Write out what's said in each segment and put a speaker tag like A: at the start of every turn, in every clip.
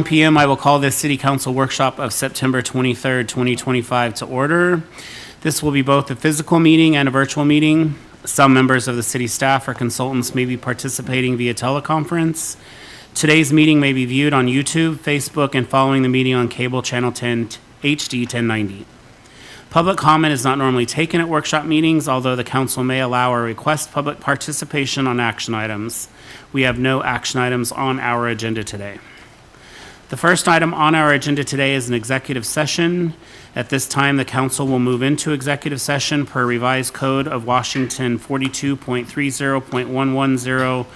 A: p.m., I will call this City Council workshop of September 23rd, 2025 to order. This will be both a physical meeting and a virtual meeting. Some members of the city staff or consultants may be participating via teleconference. Today's meeting may be viewed on YouTube, Facebook, and following the meeting on cable channel 10 HD 1090. Public comment is not normally taken at workshop meetings, although the council may allow or request public participation on action items. We have no action items on our agenda today. The first item on our agenda today is an executive session. At this time, the council will move into executive session per revised code of Washington 42.30.110,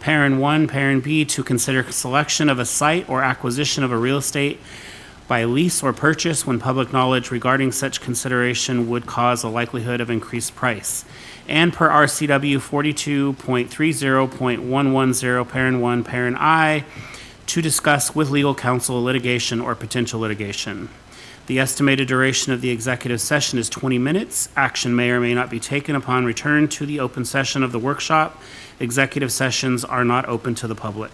A: parent 1, parent B, to consider selection of a site or acquisition of a real estate by lease or purchase when public knowledge regarding such consideration would cause a likelihood of increased price. And per RCW 42.30.110, parent 1, parent I, to discuss with legal counsel litigation or potential litigation. The estimated duration of the executive session is 20 minutes. Action may or may not be taken upon return to the open session of the workshop. Executive sessions are not open to the public.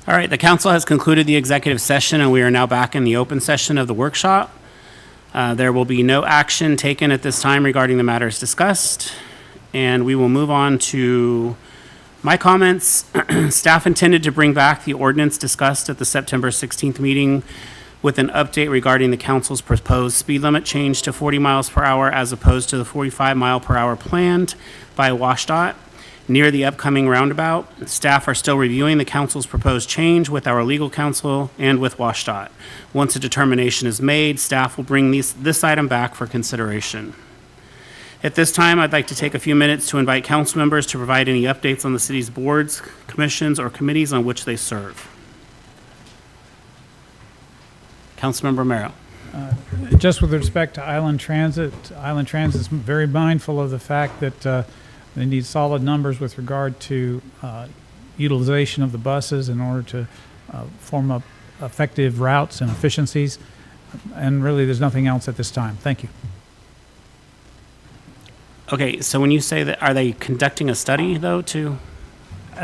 A: All right, the council has concluded the executive session, and we are now back in the open session of the workshop. There will be no action taken at this time regarding the matters discussed, and we will move on to my comments. Staff intended to bring back the ordinance discussed at the September 16th meeting with an update regarding the council's proposed speed limit change to 40 miles per hour as opposed to the 45 mile per hour planned by WashDOT. Near the upcoming roundabout, staff are still reviewing the council's proposed change with our legal counsel and with WashDOT. Once a determination is made, staff will bring this item back for consideration. At this time, I'd like to take a few minutes to invite council members to provide any updates on the city's boards, commissions, or committees on which they serve. Councilmember Romero.
B: Just with respect to Island Transit is very mindful of the fact that they need solid numbers with regard to utilization of the buses in order to form up effective routes and efficiencies. And really, there's nothing else at this time. Thank you.
A: Okay, so when you say that, are they conducting a study, though, to?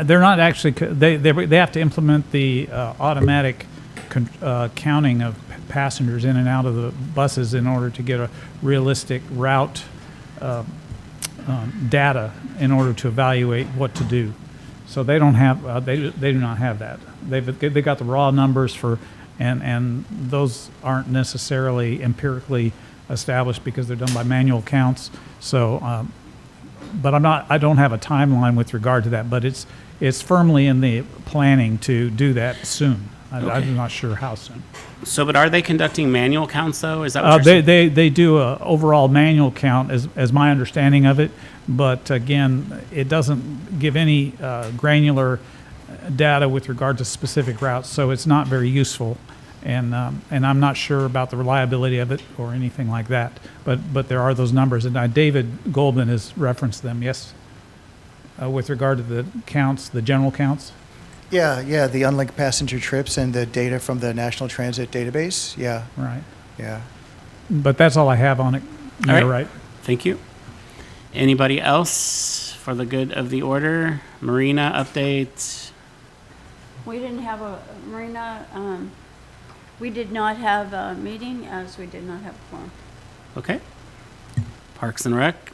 B: They're not actually, they have to implement the automatic counting of passengers in and out of the buses in order to get a realistic route data in order to evaluate what to do. So they don't have, they do not have that. They got the raw numbers for, and those aren't necessarily empirically established because they're done by manual counts. So, but I don't have a timeline with regard to that, but it's firmly in the planning to do that soon.
A: Okay.
B: I'm not sure how soon.
A: So, but are they conducting manual counts, though? Is that what you're saying?
B: They do a overall manual count, as my understanding of it. But again, it doesn't give any granular data with regard to specific routes, so it's not very useful. And I'm not sure about the reliability of it or anything like that. But there are those numbers, and David Goldman has referenced them. Yes, with regard to the counts, the general counts.
C: Yeah, the unlinked passenger trips and the data from the National Transit Database. Yeah.
B: Right.
C: Yeah.
B: But that's all I have on it.
A: All
B: You're right.
A: Thank you. Anybody else for the good of the order? Marina update?
D: We didn't have a, Marina, we did not have a meeting as we did not have a quorum.
A: Okay. Parks and Rec?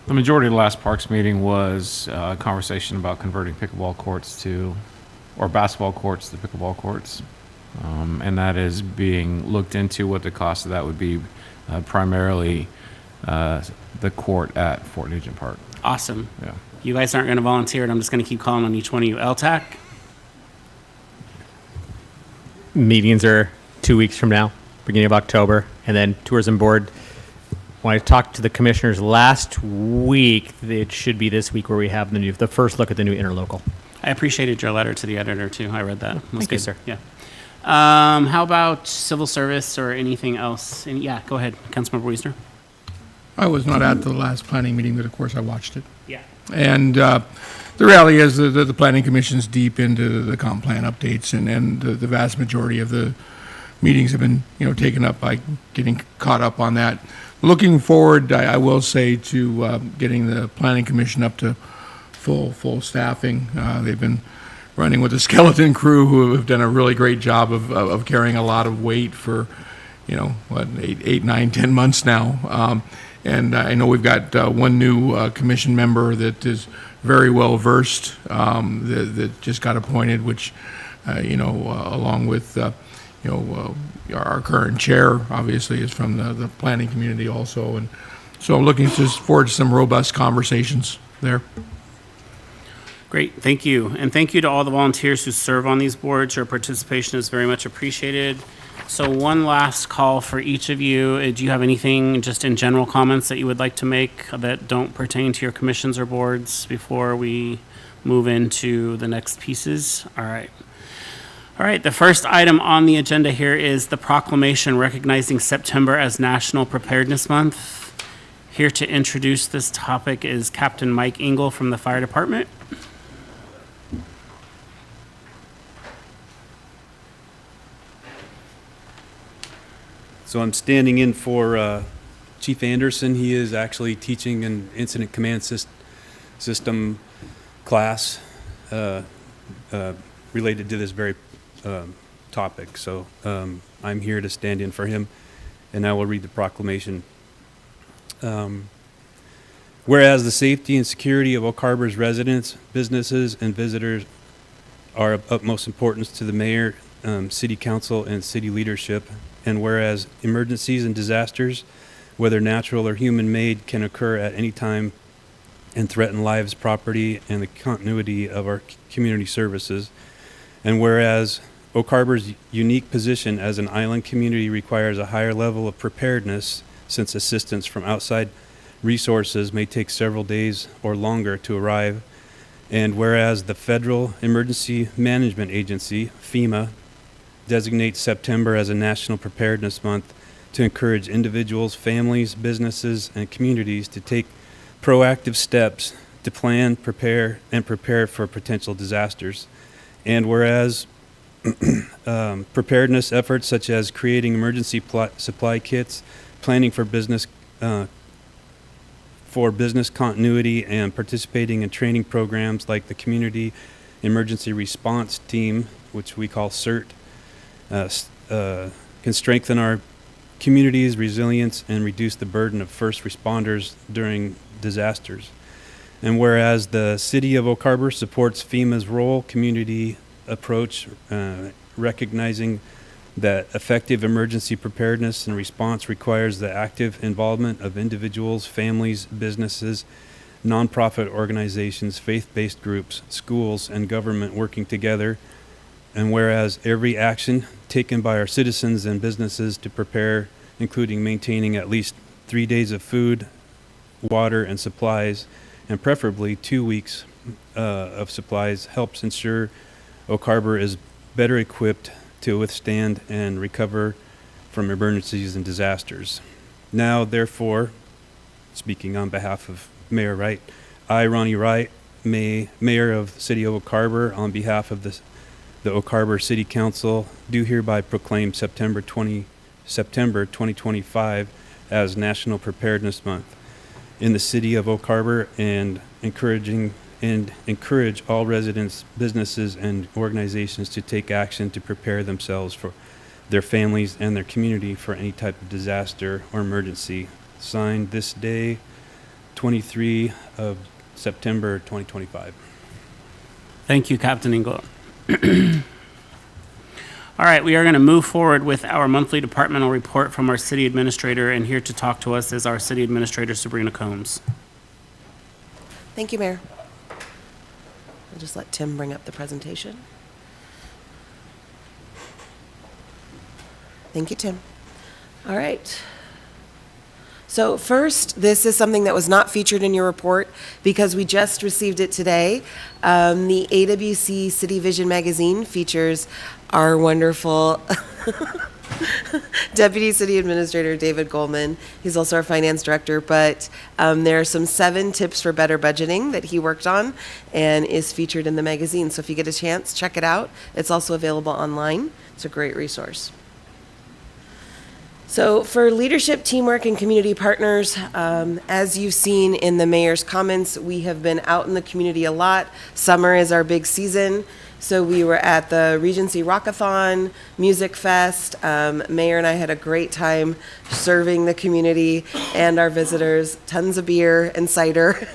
E: The majority of the last Parks meeting was a conversation about converting pickleball courts or basketball courts to pickleball courts. And that is being looked into what the cost of that would be, primarily the court at Fort Nugent Park.
A: Awesome.
E: Yeah.
A: You guys aren't going to volunteer, and I'm just going to keep calling on each one of you. LTAC?
F: Meetings are 2 weeks from now, beginning of October, and then Tourism Board. When I talked to the commissioners last week, it should be this week where we have the first look at the new interlocal.
A: I appreciated your letter to the editor, too. I read that.
F: Thank you, sir.
A: Yeah. How about civil service or anything else? Yeah, go ahead, Councilmember Wiesner.
G: I was not at the last planning meeting, but of course I watched it.
A: Yeah.
G: And the reality is that the planning commission's deep into the comp plan updates, and the vast majority of the meetings have been taken up by getting caught up on that. Looking forward, I will say, to getting the planning commission up to full staffing. They've been running with a skeleton crew who have done a really great job of carrying a lot of weight for 8, 9, 10 months now. And I know we've got one new commission member that is very well versed, that just got appointed, which along with our current chair obviously is from the planning community also, and so I'm looking forward to some robust conversations there.
A: Great, thank you. And thank you to all the volunteers who serve on these boards. Your participation is very much appreciated. So one last call for each of you. Do you have anything just in general comments that you would like to make that don't pertain to your commissions or boards before we move into the next pieces? All right. All right, the first item on the agenda here is the proclamation recognizing September as National Preparedness Month. Here to introduce this topic is Captain Mike Engel from the Fire Department.
H: So I'm standing in for Chief Anderson. He is actually teaching an incident command system class related to this very topic. So I'm here to stand in for him, and I will read the proclamation. Whereas the safety and security of Oak Harbor's residents, businesses, and visitors are of utmost importance to the mayor, city council, and city leadership, and whereas emergencies and disasters, whether natural or human-made, can occur at any time and threaten lives, property, and the continuity of our community services, and whereas Oak Harbor's unique position as an island community requires a higher level of preparedness, since assistance from outside resources may take several days or longer to arrive, and whereas the Federal Emergency Management Agency, FEMA, designates September as a National Preparedness Month to encourage individuals, families, businesses, and communities to take proactive steps to plan, prepare for potential disasters. And whereas preparedness efforts such as creating emergency supply kits, planning for business continuity, and participating in training programs like the Community Emergency Response Team, which we call CERT, can strengthen our community's resilience and reduce the burden of first responders during disasters. And whereas the City of Oak Harbor supports FEMA's rural community approach, recognizing that effective emergency preparedness and response requires the active involvement of individuals, families, businesses, nonprofit organizations, faith-based groups, schools, and government working together. And whereas every action taken by our citizens and businesses to prepare, including maintaining at least 3 days of food, water, and supplies, and preferably 2 weeks of supplies, helps ensure Oak Harbor is better equipped to withstand and recover from emergencies and disasters. Now, therefore, speaking on behalf of Mayor Wright, I, Ronnie Wright, Mayor of the City of Oak Harbor, on behalf of the Oak Harbor City Council, do hereby proclaim September 2025 as National Preparedness Month in the City of Oak Harbor, and encourage all residents, businesses, and organizations to take action to prepare themselves for their families and their community for any type of disaster or emergency. Signed this day, 23 of September 2025.
A: Thank you, Captain Engel. All right, we are going to move forward with our monthly departmental report from our city administrator, and here to talk to us is our city administrator, Sabrina Combs.
I: Thank you, Mayor. I'll just let Tim bring up the presentation. Thank you, Tim. All right. So first, this is something that was not featured in your report because we just received it today. The AWC City Vision magazine features our wonderful Deputy City Administrator David Goldman. He's also our finance director, but there are some 7 tips for better budgeting that he worked on and is featured in the magazine. So if you get a chance, check it out. It's also available online. It's a great resource. So for leadership, teamwork, and community partners, as you've seen in the mayor's comments, we have been out in the community a lot. Summer is our big season. So we were at the Regency Rockathon, Music Fest. Mayor and I had a great time serving the community and our visitors, tons of beer and cider.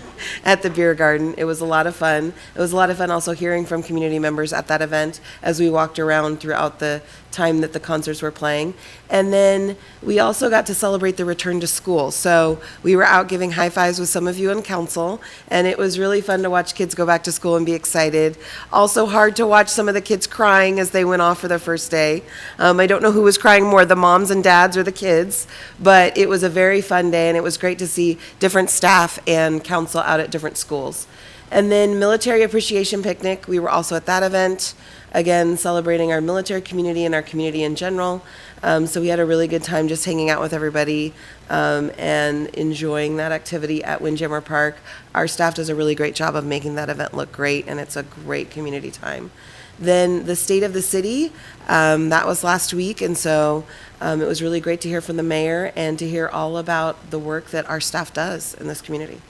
I: at the beer garden. It was a lot of fun. It was a lot of fun also hearing from community members at that event as we walked around throughout the time that the concerts were playing. And then we also got to celebrate the return to school. So we were out giving high fives with some of you on council, and it was really fun to watch kids go back to school and be excited. Also hard to watch some of the kids crying as they went off for their first day. I don't know who was crying more, the moms and dads or the kids, but it was a very fun day, and it was great to see different staff and council out at different schools. And then Military Appreciation Picnic, we were also at that event, again, celebrating our military community and our community in general. So we had a really good time just hanging out with everybody and enjoying that activity at Windjammer Park. Our staff does a really great job of making that event look great, and it's a great community time. Then the State of the City, that was last week, and so it was really great to hear from the mayor and to hear all about the work that our staff does in this community.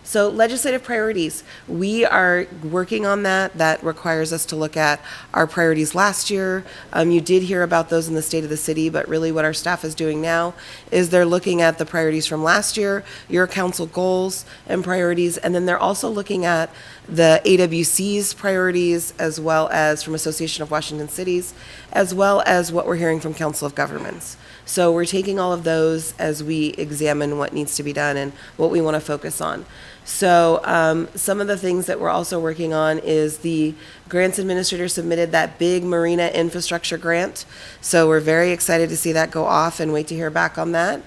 I: So legislative priorities, we are working on that. That requires us to look at our priorities last year. You did hear about those in the State of the City, but really what our staff is doing now is they're looking at the priorities from last year, your council goals and priorities, and then they're also looking at the AWC's priorities as well as from Association of Washington Cities, as well as what we're hearing from Council of Governments. So we're taking all of those as we examine what needs to be done and what we want to focus on. So some of the things that we're also working on is the grants administrator submitted that big marina infrastructure grant. So we're very excited to see that go off and wait to hear back on that.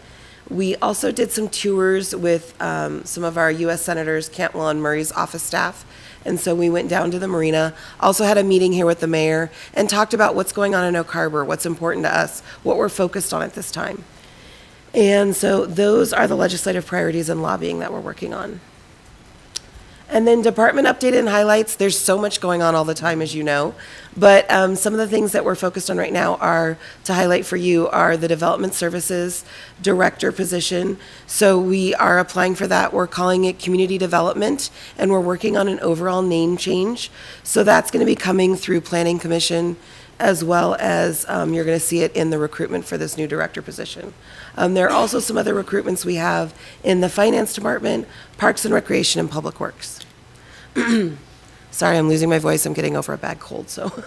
I: We also did some tours with some of our U.S. Senators Cantwell and Murray's office staff. And so we went down to the marina, also had a meeting here with the mayor, and talked about what's going on in Oak Harbor, what's important to us, what we're focused on at this time. And so those are the legislative priorities and lobbying that we're working on. And then department update and highlights. There's so much going on all the time, as you know. But some of the things that we're focused on right now are, to highlight for you, are the development services director position. So we are applying for that. We're calling it community development, and we're working on an overall name change. So that's going to be coming through Planning Commission, as well as you're going to see it in the recruitment for this new director position. There are also some other recruitments we have in the Finance Department, Parks and Recreation, and Public Works. Sorry, I'm losing my voice. I'm getting over a bad cold, so.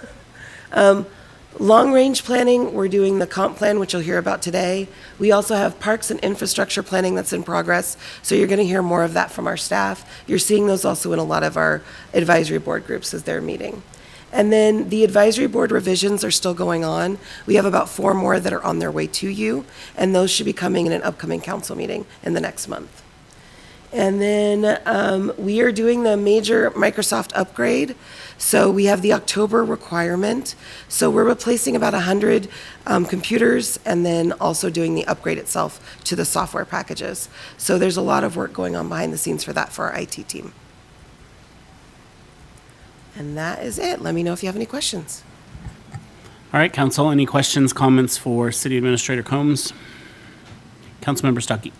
I: Long-range planning, we're doing the comp plan, which you'll hear about today. We also have parks and infrastructure planning that's in progress, so you're going to hear more of that from our staff. You're seeing those also in a lot of our advisory board groups as they're meeting. And then the advisory board revisions are still going on. We have about 4 more that are on their way to you, and those should be coming in an upcoming council meeting in the next month. And then we are doing the major Microsoft upgrade. So we have the October requirement. So we're replacing about 100 computers and then also doing the upgrade itself to the software packages. So there's a lot of work going on behind the scenes for that for our IT team. And that is it. Let me know if you have any questions.
A: All right, council, any questions, comments for City Administrator Combs? Councilmember Stuckey.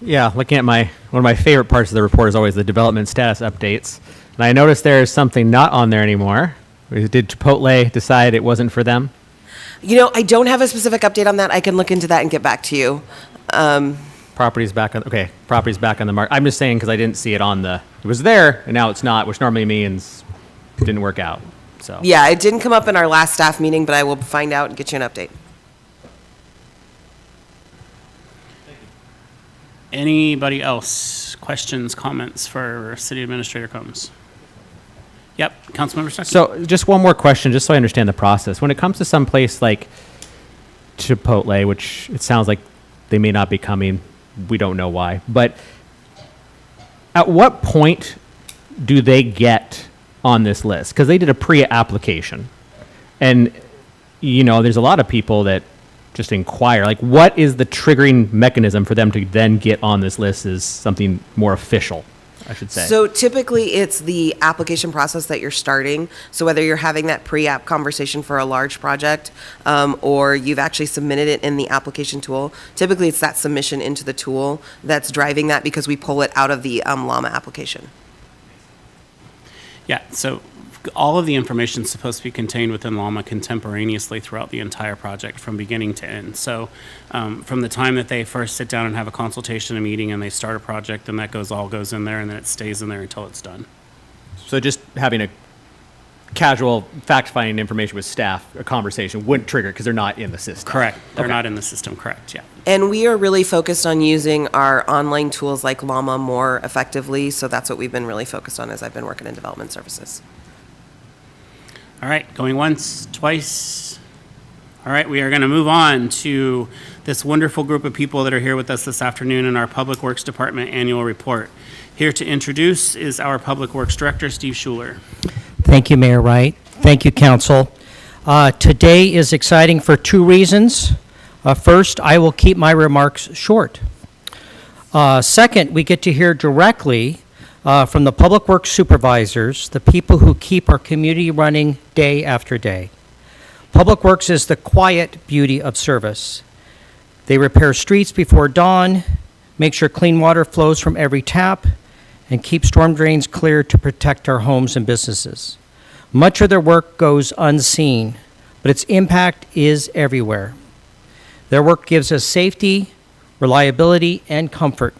F: Yeah, looking at one of my favorite parts of the report is always the development status updates. And I noticed there is something not on there anymore. Did Chipotle decide it wasn't for them?
I: You know, I don't have a specific update on that. I can look into that and get back to you.
F: Property's back on the market. I'm just saying because I didn't see it on it was there and now it's not, which normally means it didn't work out. So
I: Yeah, it didn't come up in our last staff meeting, but I will find out and get you an update.
A: Anybody else? Questions, comments for City Administrator Combs? Yep, Councilmember Stuckey.
F: So just one more question, just so I understand the process. When it comes to some place like Chipotle, which it sounds like they may not be coming, we don't know why, but at what point do they get on this list? Because they did a pre-application. And, you know, there's a lot of people that just inquire, like, what is the triggering mechanism for them to then get on this list as something more official, I should say?
I: So typically it's the application process that you're starting. So whether you're having that pre-app conversation for a large project or you've actually submitted it in the application tool, typically it's that submission into the tool that's driving that because we pull it out of the LLAMA application.
A: Yeah, so all of the information is supposed to be contained within LLAMA contemporaneously throughout the entire project from beginning to end. So from the time that they first sit down and have a consultation, a meeting, and they start a project, then that all goes in there, and then it stays in there until it's done.
F: So just having a casual fact-finding information with staff, a conversation, wouldn't trigger because they're not in the system.
A: Correct. They're
F: Okay.
A: not in the system, correct, yeah.
I: And we are really focused on using our online tools like Llama more effectively, so that's what we've been really focused on as I've been working in development services.
A: All right, going once, twice. All right, we are going to move on to this wonderful group of people that are here with us this afternoon in our Public Works Department annual report. Here to introduce is our Public Works Director, Steve Schuler.
J: Thank you, Mayor Wright. Thank you, Council. Today is exciting for two reasons. First, I will keep my remarks short. Second, we get to hear directly from the Public Works supervisors, the people who keep our community running day after day. Public Works is the quiet beauty of service. They repair streets before dawn, make sure clean water flows from every tap, and keep storm drains clear to protect our homes and businesses. Much of their work goes unseen, but its impact is everywhere. Their work gives us safety, reliability, and comfort.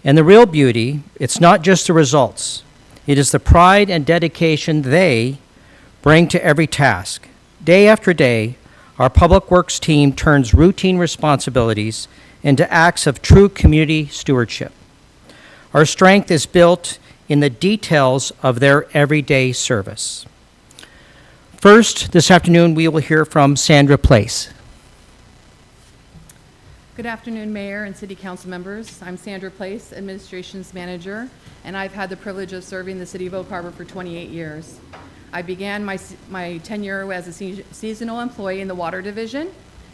J: And the real beauty, it's not just the results. It is the pride and dedication they bring to every task. Day after day, our Public Works team turns routine responsibilities into acts of true community stewardship. Our strength is built in the details of their everyday service. First, this afternoon, we will hear from Sandra Place.
K: Good afternoon, Mayor and City Council members. I'm Sandra Place, Administrations Manager, and I've had the privilege of serving the City of Oak Harbor for 28 years. I began my tenure as a seasonal employee in the Water Division.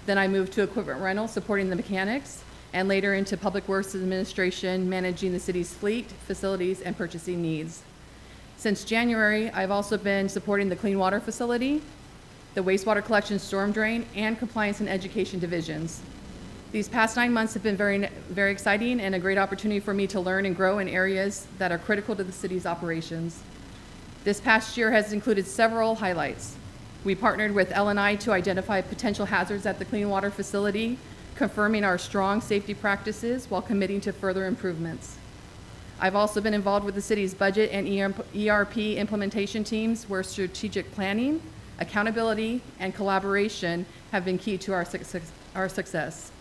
K: Then I moved to equipment rental, supporting the mechanics, and later into Public Works Administration, managing the city's fleet, facilities, and purchasing needs. Since January, I've also been supporting the Clean Water Facility, the Wastewater Collection Storm Drain, and Compliance and Education divisions. These past 9 months have been very exciting and a great opportunity for me to learn and grow in areas that are critical to the city's operations. This past year has included several highlights. We partnered with L&I to identify potential hazards at the Clean Water Facility, confirming our strong safety practices while committing to further improvements. I've also been involved with the city's budget and ERP implementation teams where strategic planning, accountability, and collaboration have been key to our success.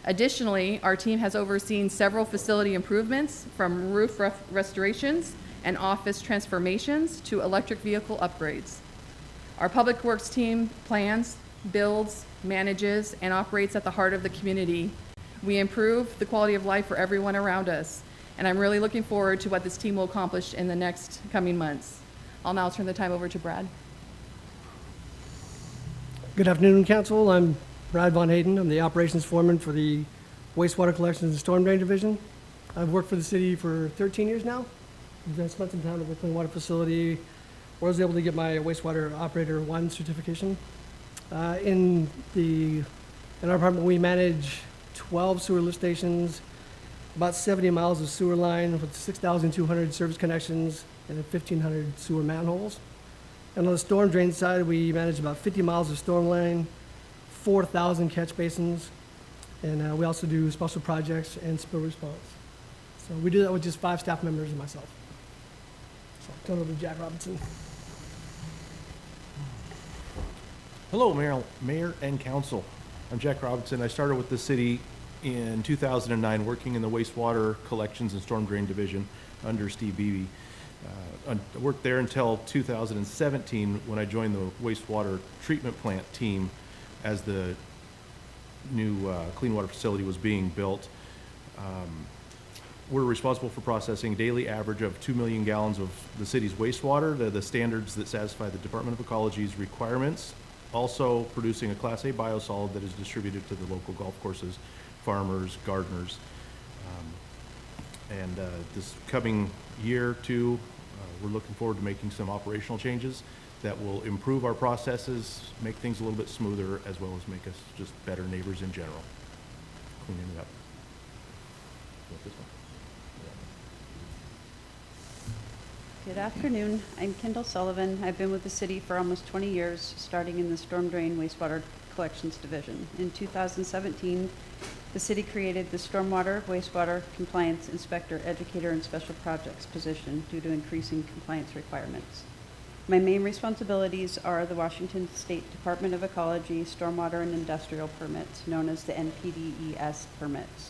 K: Additionally, our team has overseen several facility improvements from roof restorations and office transformations to electric vehicle upgrades. Our Public Works team plans, builds, manages, and operates at the heart of the community. We improve the quality of life for everyone around us, and I'm really looking forward to what this team will accomplish in the next coming months. I'll now turn the time over to Brad.
L: Good afternoon, Council. I'm Brad Von Hayden. I'm the Operations Foreman for the Wastewater Collections and Storm Drain Division. I've worked for the city for 13 years now. I've spent some time at the Clean Water Facility, where I was able to get my Wastewater Operator 1 certification. In our department, we manage 12 sewer lift stations, about 70 miles of sewer line with 6,200 service connections and 1,500 sewer manholes. And on the storm drain side, we manage about 50 miles of storm line, 4,000 catch basins, and we also do special projects and spill response. So we do that with just 5 staff members and myself. So I'll turn it over to Jack Robinson.
M: Hello, Mayor and Council. I'm Jack Robinson. I started with the city in 2009 working in the Wastewater Collections and Storm Drain Division under Steve Beebe. I worked there until 2017 when I joined the wastewater treatment plant team as the new clean water facility was being built. We're responsible for processing a daily average of 2 million gallons of the city's wastewater, the standards that satisfy the Department of Ecology's requirements. Also producing a Class A biosolid that is distributed to the local golf courses, farmers, gardeners. This coming year or two, we're looking forward to making some operational changes that will improve our processes, make things a little bit smoother, as well as make us just better neighbors in general. Cleaning it up. You want this one?
D: Good afternoon. I'm Kendall Sullivan. I've been with the city for almost 20 years, starting in the Storm Drain Wastewater Collections Division. In 2017, the city created the Stormwater Wastewater Compliance Inspector, Educator, and Special Projects position due to increasing compliance requirements. My main responsibilities are the Washington State Department of Ecology Stormwater and Industrial Permits, known as the NPDES permits.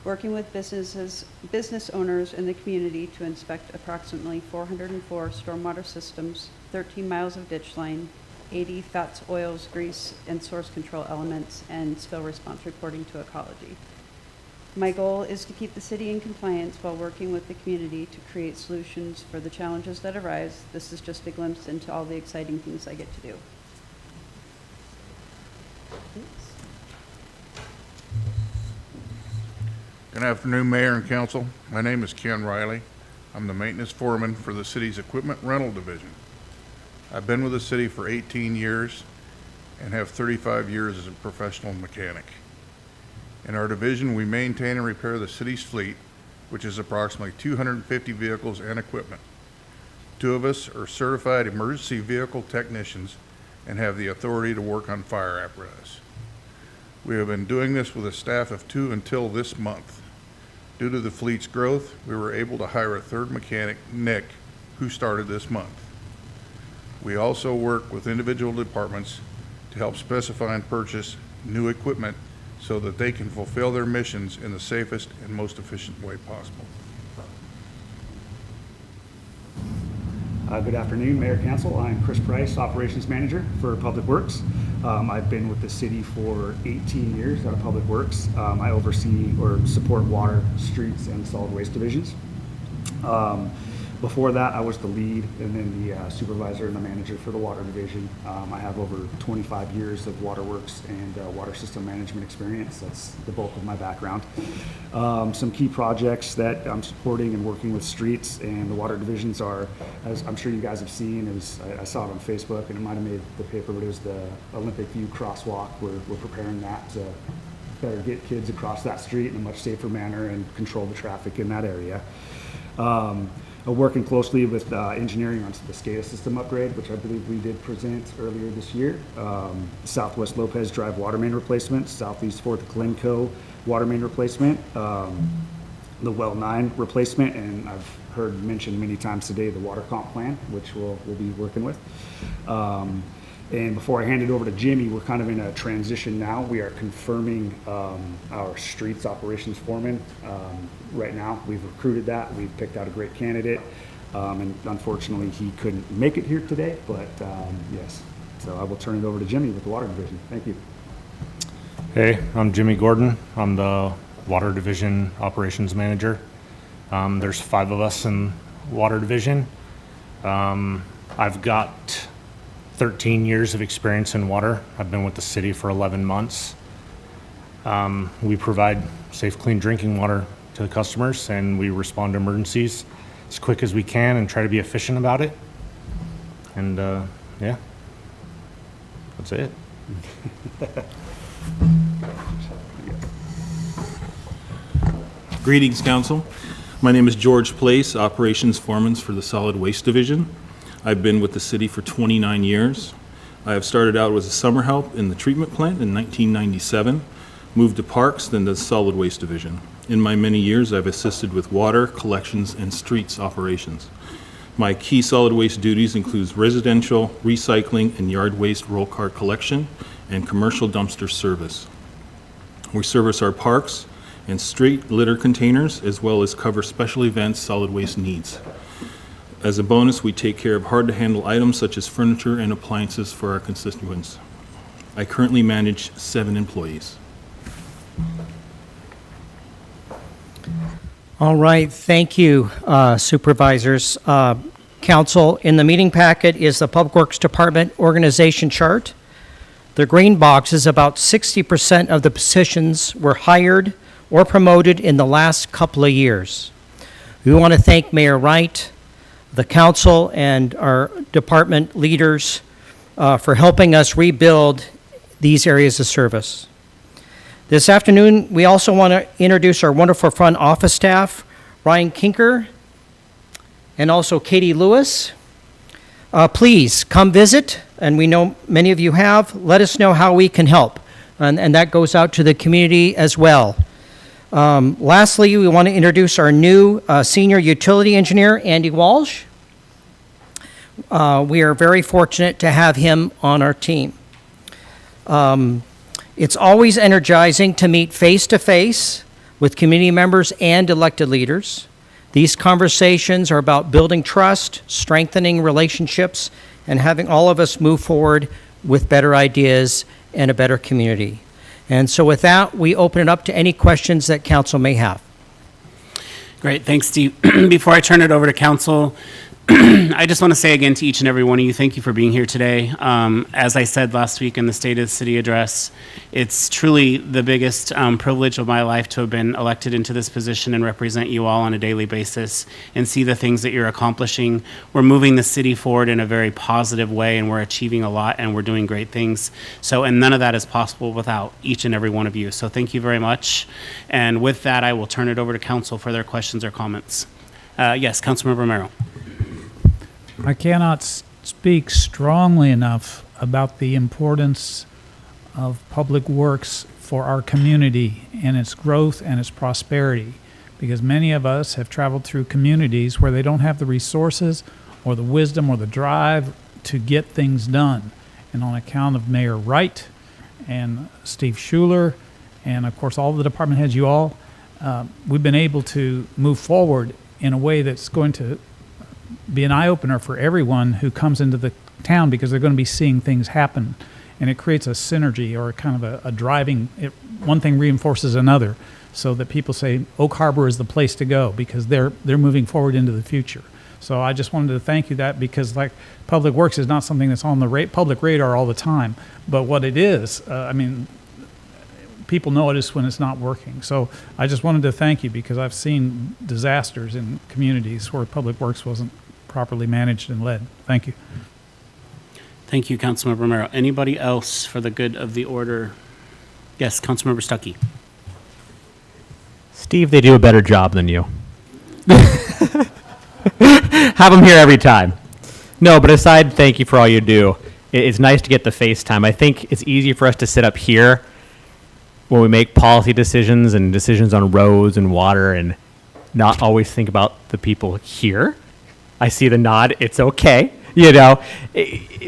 D: Working with business owners in the community to inspect approximately 404 stormwater systems, 13 miles of ditch line, 80 fats, oils, grease, and source control elements, and spill response reporting to ecology. My goal is to keep the city in compliance while working with the community to create solutions for the challenges that arise. This is just a glimpse into all the exciting things I get to do.
N: Good afternoon, Mayor and Council. My name is Ken Riley. I'm the maintenance foreman for the city's equipment rental division. I've been with the city for 18 years and have 35 years as a professional mechanic. In our division, we maintain and repair the city's fleet, which is approximately 250 vehicles and equipment. 2 of us are certified emergency vehicle technicians and have the authority to work on fire apparatus. We have been doing this with a staff of 2 until this month. Due to the fleet's growth, we were able to hire a 3rd mechanic, Nick, who started this month. We also work with individual departments to help specify and purchase new equipment so that they can fulfill their missions in the safest and most efficient way possible.
O: Good afternoon, Mayor, Council. I'm Chris Price, Operations Manager for Public Works. I've been with the city for 18 years out of Public Works. I oversee or support water, streets, and solid waste divisions. Before that, I was the lead and then the supervisor and the manager for the water division. I have over 25 years of waterworks and water system management experience. That's the bulk of my background. Some key projects that I'm supporting and working with streets and the water divisions are, as I'm sure you guys have seen, I saw it on Facebook and it might have made the paper, but it was the Olympic View crosswalk. We're preparing that to better get kids across that street in a much safer manner and control the traffic in that area. Working closely with engineering on the SCADA system upgrade, which I believe we did present earlier this year. Southwest Lopez Drive water main replacement, Southeast 4th Glencoe water main replacement, the Well 9 replacement, and I've heard mentioned many times today the water comp plan, which we'll be working with. And before I hand it over to Jimmy, we're kind of in a transition now. We are confirming our streets operations foreman. Right now, we've recruited that. We've picked out a great candidate. And unfortunately, he couldn't make it here today, but yes. So I will turn it over to Jimmy with the Water Division. Thank you.
P: Hey, I'm Jimmy Gordon. I'm the Water Division Operations Manager. There's 5 of us in Water Division. I've got 13 years of experience in water. I've been with the city for 11 months. We provide safe, clean drinking water to the customers, and we respond to emergencies as quick as we can and try to be efficient about it. And yeah, that's it.
M: Greetings, Council. My name is George Place, Operations Foreman for the Solid Waste Division. I've been with the city for 29 years. I have started out as a summer help in the treatment plant in 1997, moved to Parks, then the Solid Waste Division. In my many years, I've assisted with water, collections, and streets operations. My key solid waste duties include residential, recycling, and yard waste roll cart collection, and commercial dumpster service. We service our parks and street litter containers, as well as cover special events solid waste needs. As a bonus, we take care of hard-to-handle items such as furniture and appliances for our constituents. I currently manage 7 employees.
J: All right, thank you, supervisors. Council, in the meeting packet is the Public Works Department organization chart. The green box is about 60% of the positions were hired or promoted in the last couple of years. We want to thank Mayor Wright, the council, and our department leaders for helping us rebuild these areas of service. This afternoon, we also want to introduce our wonderful front office staff, Ryan Kinker and also Katie Lewis. Please come visit, and we know many of you have. Let us know how we can help, and that goes out to the community as well. Lastly, we want to introduce our new senior utility engineer, Andy Walsh. We are very fortunate to have him on our team. It's always energizing to meet face-to-face with community members and elected leaders. These conversations are about building trust, strengthening relationships, and having all of us move forward with better ideas and a better community. And so with that, we open it up to any questions that council may have.
A: Great, thanks, Steve. Before I turn it over to council, I just want to say again to each and every one of you, thank you for being here today. As I said last week in the State of the City address, it's truly the biggest privilege of my life to have been elected into this position and represent you all on a daily basis and see the things that you're accomplishing. We're moving the city forward in a very positive way, and we're achieving a lot, and we're doing great things. So, and none of that is possible without each and every one of you. So thank you very much. And with that, I will turn it over to council for their questions or comments. Yes, Councilmember Romero.
B: I cannot speak strongly enough about the importance of public works for our community and its growth and its prosperity, because many of us have traveled through communities where they don't have the resources or the wisdom or the drive to get things done. And on account of Mayor Wright and Steve Schuler and, of course, all the department heads, you all, we've been able to move forward in a way that's going to be an eye-opener for everyone who comes into the town, because they're going to be seeing things happen, and it creates a synergy or kind of a driving, one thing reinforces another, so that people say Oak Harbor is the place to go because they're moving forward into the future. So I just wanted to thank you that, because like public works is not something that's on the public radar all the time, but what it is, people notice when it's not working. So I just wanted to thank you, because I've seen disasters in communities where public works wasn't properly managed and led. Thank you.
A: Thank you, Councilmember Romero. Anybody else for the good of the order? Yes, Councilmember Stuckey.
F: Steve, they do a better job than you. Have them here every time. No, but aside, thank you for all you do. It's nice to get the FaceTime. I think it's easy for us to sit up here when we make policy decisions and decisions on roads and water and not always think about the people here. I see the nod. It's okay. You know,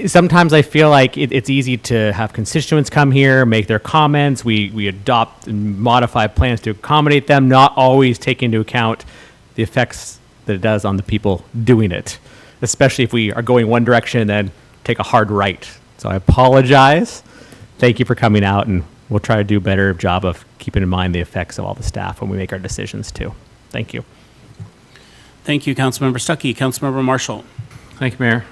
F: sometimes I feel like it's easy to have constituents come here, make their comments. We adopt and modify plans to accommodate them, not always take into account the effects that it does on the people doing it, especially if we are going one direction and then take a hard right. So I apologize. Thank you for coming out, and we'll try to do a better job of keeping in mind the effects of all the staff when we make our decisions too. Thank you.
A: Thank you, Councilmember Stuckey. Councilmember Marshall.
E: Thank you, Mayor.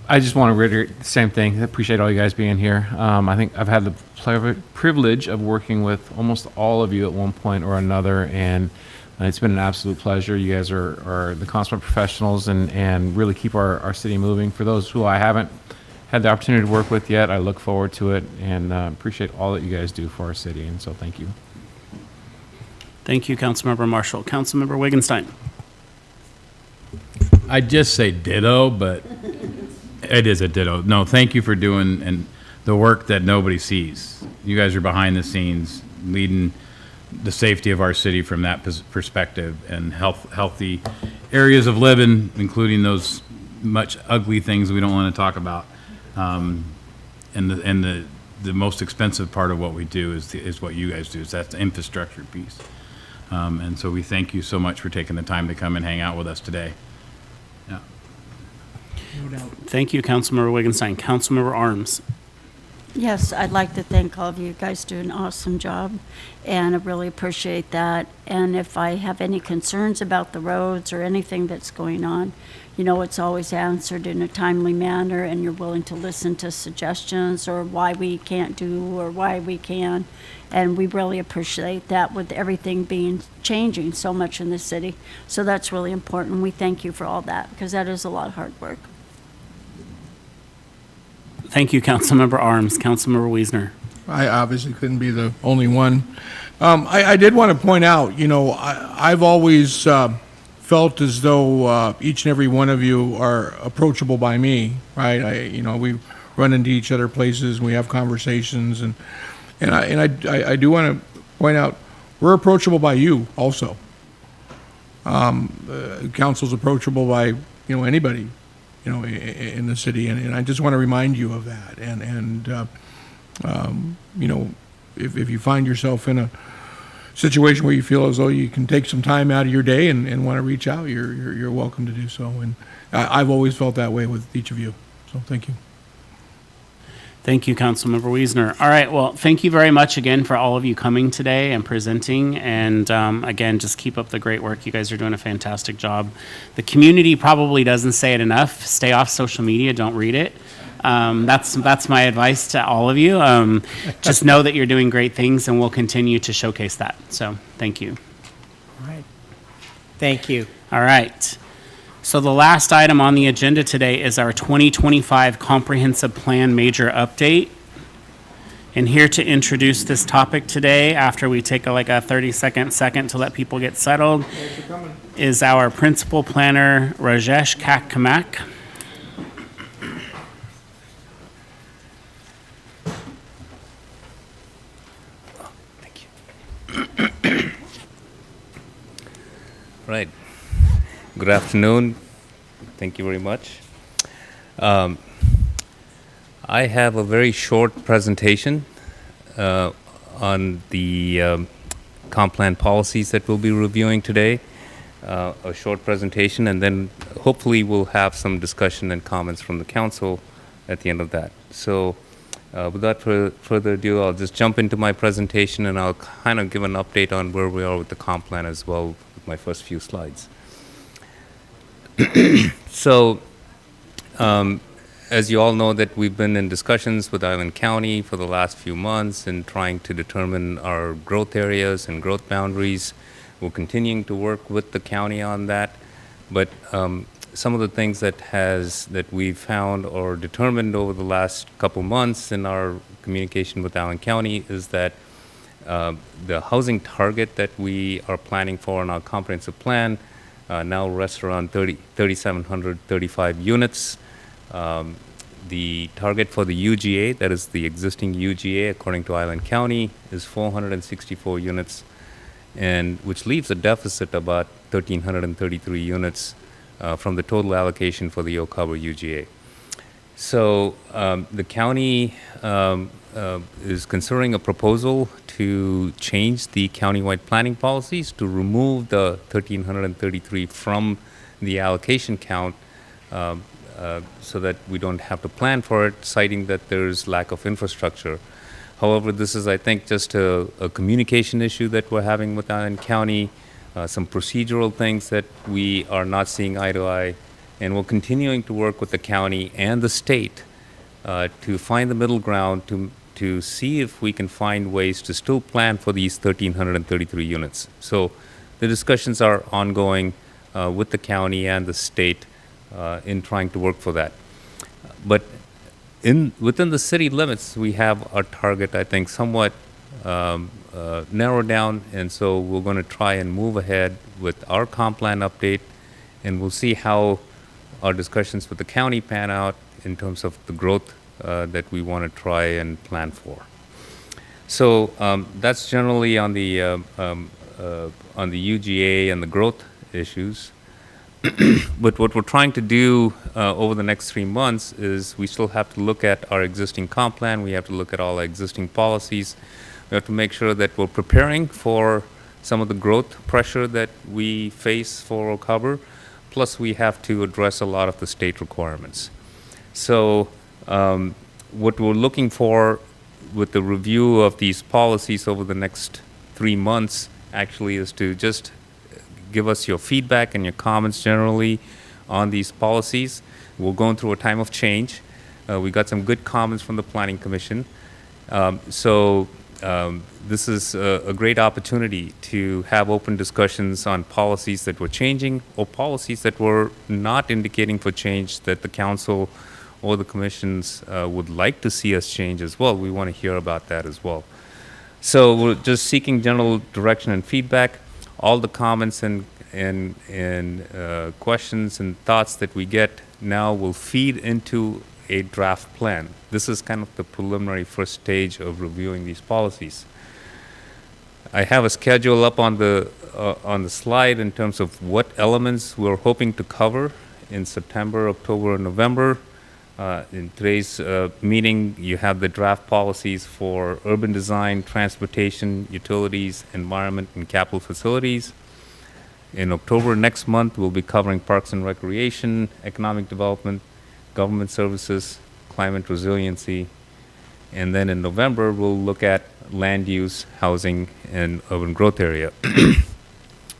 E: I just want to reiterate the same thing. I appreciate all you guys being here. I think I've had the privilege of working with almost all of you at one point or another, and it's been an absolute pleasure. You guys are the consummate professionals and really keep our city moving. For those who I haven't had the opportunity to work with yet, I look forward to it and appreciate all that you guys do for our city, and so thank you.
A: Thank you, Councilmember Marshall. Councilmember Wittgenstein.
Q: I'd just say ditto, but it is a ditto. No, thank you for doing the work that nobody sees. You guys are behind the scenes, leading the safety of our city from that perspective, and healthy areas of living, including those much ugly things we don't want to talk about. And the most expensive part of what we do is what you guys do. Is that's the infrastructure piece. And so we thank you so much for taking the time to come and hang out with us today. Yeah.
A: Thank you, Councilmember Wittgenstein. Councilmember Arms.
R: Yes, I'd like to thank all of you. You guys do an awesome job, and I really appreciate that. And if I have any concerns about the roads or anything that's going on, you know, it's always answered in a timely manner, and you're willing to listen to suggestions or why we can't do or why we can. And we really appreciate that with everything changing so much in the city. So that's really important. We thank you for all that, because that is a lot of hard work.
A: Thank you, Councilmember Arms. Councilmember Wiesner.
G: I obviously couldn't be the only one. I did want to point out, you know, I've always felt as though each and every one of you are approachable by me, right? We run into each other places, we have conversations, and I do want to point out we're approachable by you also. Council's approachable by anybody in the city, and I just want to remind you of that. If you find yourself in a situation where you feel as though you can take some time out of your day and want to reach out, you're welcome to do so. And I've always felt that way with each of you. So thank you.
A: Thank you, Councilmember Wiesner. All right, well, thank you very much again for all of you coming today and presenting. And again, just keep up the great work. You guys are doing a fantastic job. The community probably doesn't say it enough. Stay off social media. Don't read it. That's my advice to all of you. Just know that you're doing great things, and we'll continue to showcase that. So thank you.
J: All right. Thank you.
A: All right. So the last item on the agenda today is our 2025 Comprehensive Plan Major Update. And here to introduce this topic today, after we take a 30-second to let people get settled, is our Principal Planner, Rajesh Kakkamak.
S: Right. Good afternoon. Thank you very much. I have a very short presentation on the comp plan policies that we'll be reviewing today. A short presentation, and then hopefully we'll have some discussion and comments from the council at the end of that. So without further ado, I'll just jump into my presentation, and I'll kind of give an update on where we are with the comp plan as well with my first few slides. So, as you all know, that we've been in discussions with Island County for the last few months and trying to determine our growth areas and growth boundaries. We're continuing to work with the county on that, but some of the things that we've found or determined over the last couple months in our communication with Allen County is that the housing target that we are planning for in our comprehensive plan now rests around 3,735 units. The target for the UGA, that is the existing UGA, according to Island County, is 464 units, and which leaves a deficit about 1,333 units from the total allocation for the Oak Harbor UGA. So the county is considering a proposal to change the countywide planning policies to remove the 1,333 from the allocation count so that we don't have to plan for it, citing that there's lack of infrastructure. However, this is, I think, just a communication issue that we're having with Allen County, some procedural things that we are not seeing eye to eye, and we're continuing to work with the county and the state to find the middle ground to see if we can find ways to still plan for these 1,333 units. So the discussions are ongoing with the county and the state in trying to work for that. But within the city limits, we have our target, I think, somewhat narrowed down, and so we're going to try and move ahead with our comp plan update, and we'll see how our discussions with the county pan out in terms of the growth that we want to try and plan for. So that's generally on the UGA and the growth issues. But what we're trying to do over the next 3 months is we still have to look at our existing comp plan. We have to look at all our existing policies. We have to make sure that we're preparing for some of the growth pressure that we face for Oak Harbor. Plus, we have to address a lot of the state requirements. So what we're looking for with the review of these policies over the next 3 months actually is to just give us your feedback and your comments generally on these policies. We're going through a time of change. We got some good comments from the Planning Commission. This is a great opportunity to have open discussions on policies that were changing or policies that were not indicating for change that the council or the commissions would like to see us change as well. We want to hear about that as well. So we're just seeking general direction and feedback. All the comments and questions and thoughts that we get now will feed into a draft plan. This is kind of the preliminary first stage of reviewing these policies. I have a schedule up on the slide in terms of what elements we're hoping to cover in September, October, and November. In today's meeting, you have the draft policies for urban design, transportation, utilities, environment, and capital facilities. In October next month, we'll be covering parks and recreation, economic development, government services, climate resiliency. And then in November, we'll look at land use, housing, and urban growth area.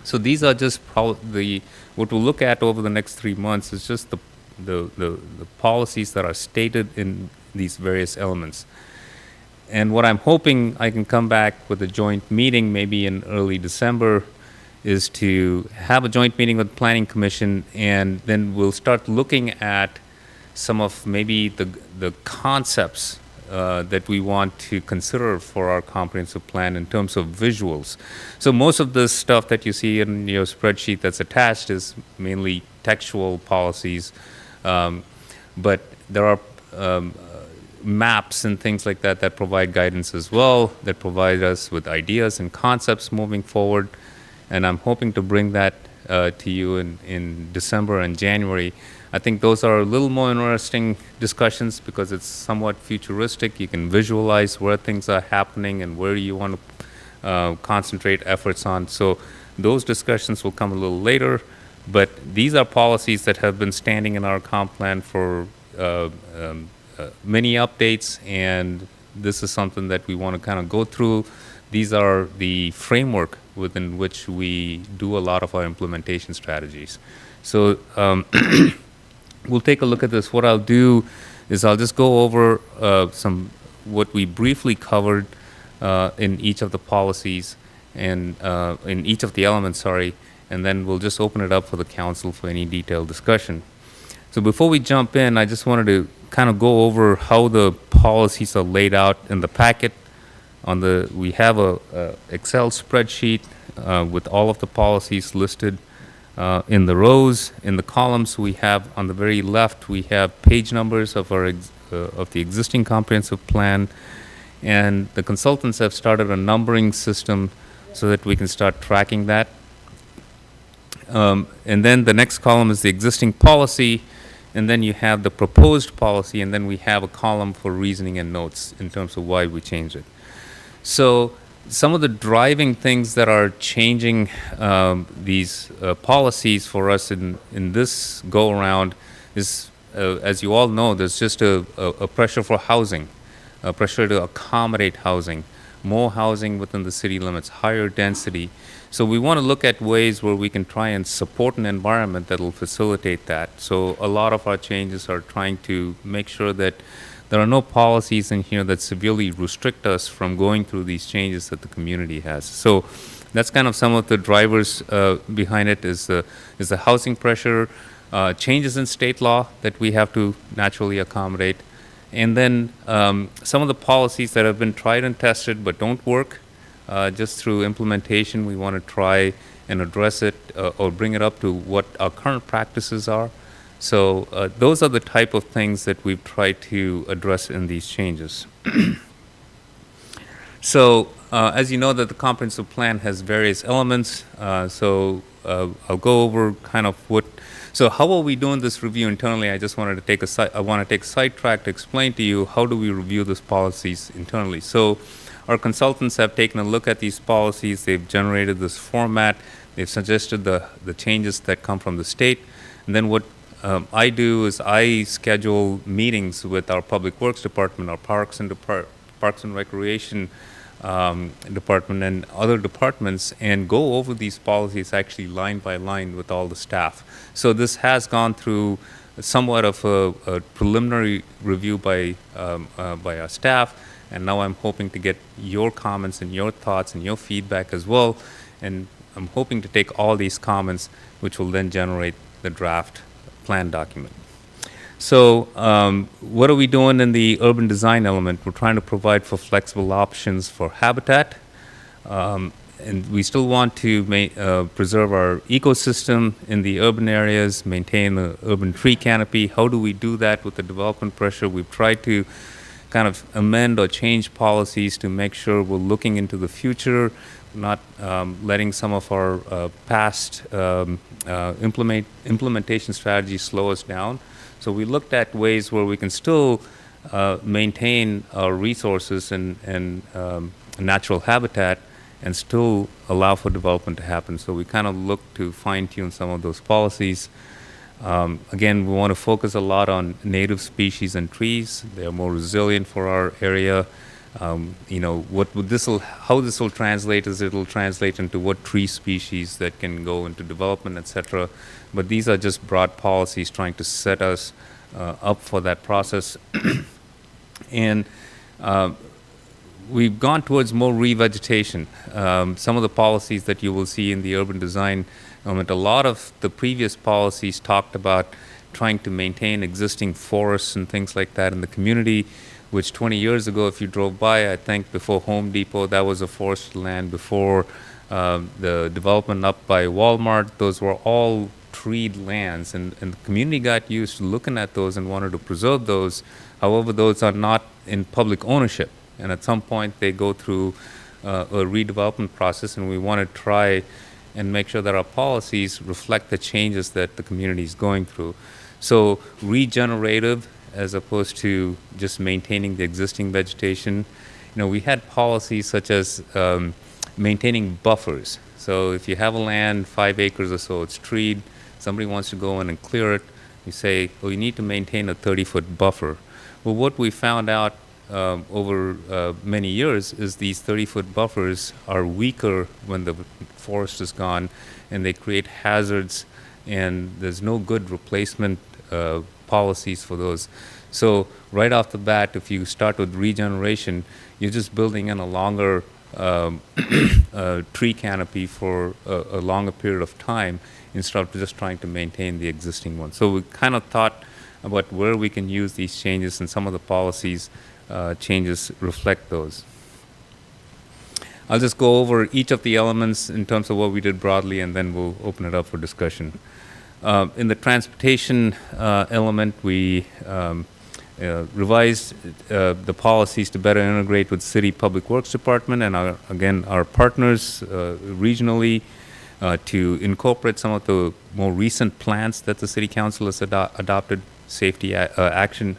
S: So these are just what we'll look at over the next 3 months is just the policies that are stated in these various elements. And what I'm hoping I can come back with a joint meeting maybe in early December is to have a joint meeting with the Planning Commission, and then we'll start looking at some of maybe the concepts that we want to consider for our comprehensive plan in terms of visuals. So most of the stuff that you see in your spreadsheet that's attached is mainly textual policies, but there are maps and things like that that provide guidance as well, that provide us with ideas and concepts moving forward. And I'm hoping to bring that to you in December and January. I think those are a little more interesting discussions because it's somewhat futuristic. You can visualize where things are happening and where you want to concentrate efforts on. So those discussions will come a little later. But these are policies that have been standing in our comp plan for many updates, and this is something that we want to kind of go through. These are the framework within which we do a lot of our implementation strategies. So we'll take a look at this. What I'll do is I'll just go over what we briefly covered in each of the policies and in each of the elements, sorry, and then we'll just open it up for the council for any detailed discussion. So before we jump in, I just wanted to kind of go over how the policies are laid out in the packet. We have a Excel spreadsheet with all of the policies listed in the rows. In the columns, we have on the very left, we have page numbers of of the existing comprehensive plan, and the consultants have started a numbering system so that we can start tracking that. And then the next column is the existing policy, and then you have the proposed policy, and then we have a column for reasoning and notes in terms of why we changed it. So some of the driving things that are changing these policies for us in this go-around is, as you all know, there's just a pressure for housing, a pressure to accommodate housing, more housing within the city limits, higher density. So we want to look at ways where we can try and support an environment that will facilitate that. So a lot of our changes are trying to make sure that there are no policies in here that severely restrict us from going through these changes that the community has. So that's kind of some of the drivers behind it is the housing pressure, changes in state law that we have to naturally accommodate, and then some of the policies that have been tried and tested but don't work. Just through implementation, we want to try and address it or bring it up to what our current practices are. So those are the type of things that we've tried to address in these changes. So as you know, that the comprehensive plan has various elements. So I'll go over kind of so how are we doing this review internally? I just wanted to take a sidetrack to explain to you how do we review these policies internally. So our consultants have taken a look at these policies. They've generated this format. They've suggested the changes that come from the state. And then what I do is I schedule meetings with our Public Works Department, our Parks and Recreation Department, and other departments, and go over these policies actually line by line with all the staff. So this has gone through somewhat of a preliminary review by our staff. And now I'm hoping to get your comments and your thoughts and your feedback as well. And I'm hoping to take all these comments, which will then generate the draft plan document. So what are we doing in the urban design element? We're trying to provide for flexible options for habitat. and we still want to preserve our ecosystem in the urban areas, maintain the urban tree canopy. How do we do that with the development pressure? We've tried to kind of amend or change policies to make sure we're looking into the future, not letting some of our past implementation strategies slow us down. So we looked at ways where we can still maintain our resources and natural habitat and still allow for development to happen. So we kind of look to fine-tune some of those policies. Again, we want to focus a lot on native species and trees. They're more resilient for our area. You know, how this will translate is it'll translate into what tree species that can go into development, etc. But these are just broad policies trying to set us up for that process. And we've gone towards more revegetation. Some of the policies that you will see in the urban design element, a lot of the previous policies talked about trying to maintain existing forests and things like that in the community, which 20 years ago, if you drove by, I think before Home Depot, that was a forested land. Before the development up by Walmart, those were all treed lands, and the community got used to looking at those and wanted to preserve those. However, those are not in public ownership, and at some point they go through a redevelopment process, and we want to try and make sure that our policies reflect the changes that the community is going through. So regenerative as opposed to just maintaining the existing vegetation. You know, we had policies such as maintaining buffers. So if you have a land, 5 acres or so, it's treed, somebody wants to go in and clear it, you say, well, you need to maintain a 30-foot buffer. Well, what we found out over many years is these 30-foot buffers are weaker when the forest is gone, and they create hazards, and there's no good replacement policies for those. So right off the bat, if you start with regeneration, you're just building in a longer tree canopy for a longer period of time instead of just trying to maintain the existing one. So we kind of thought about where we can use these changes, and some of the policies changes reflect those. I'll just go over each of the elements in terms of what we did broadly, and then we'll open it up for discussion. In the transportation element, we revised the policies to better integrate with City Public Works Department and our partners regionally to incorporate some of the more recent plans that the City Council has adopted, safety action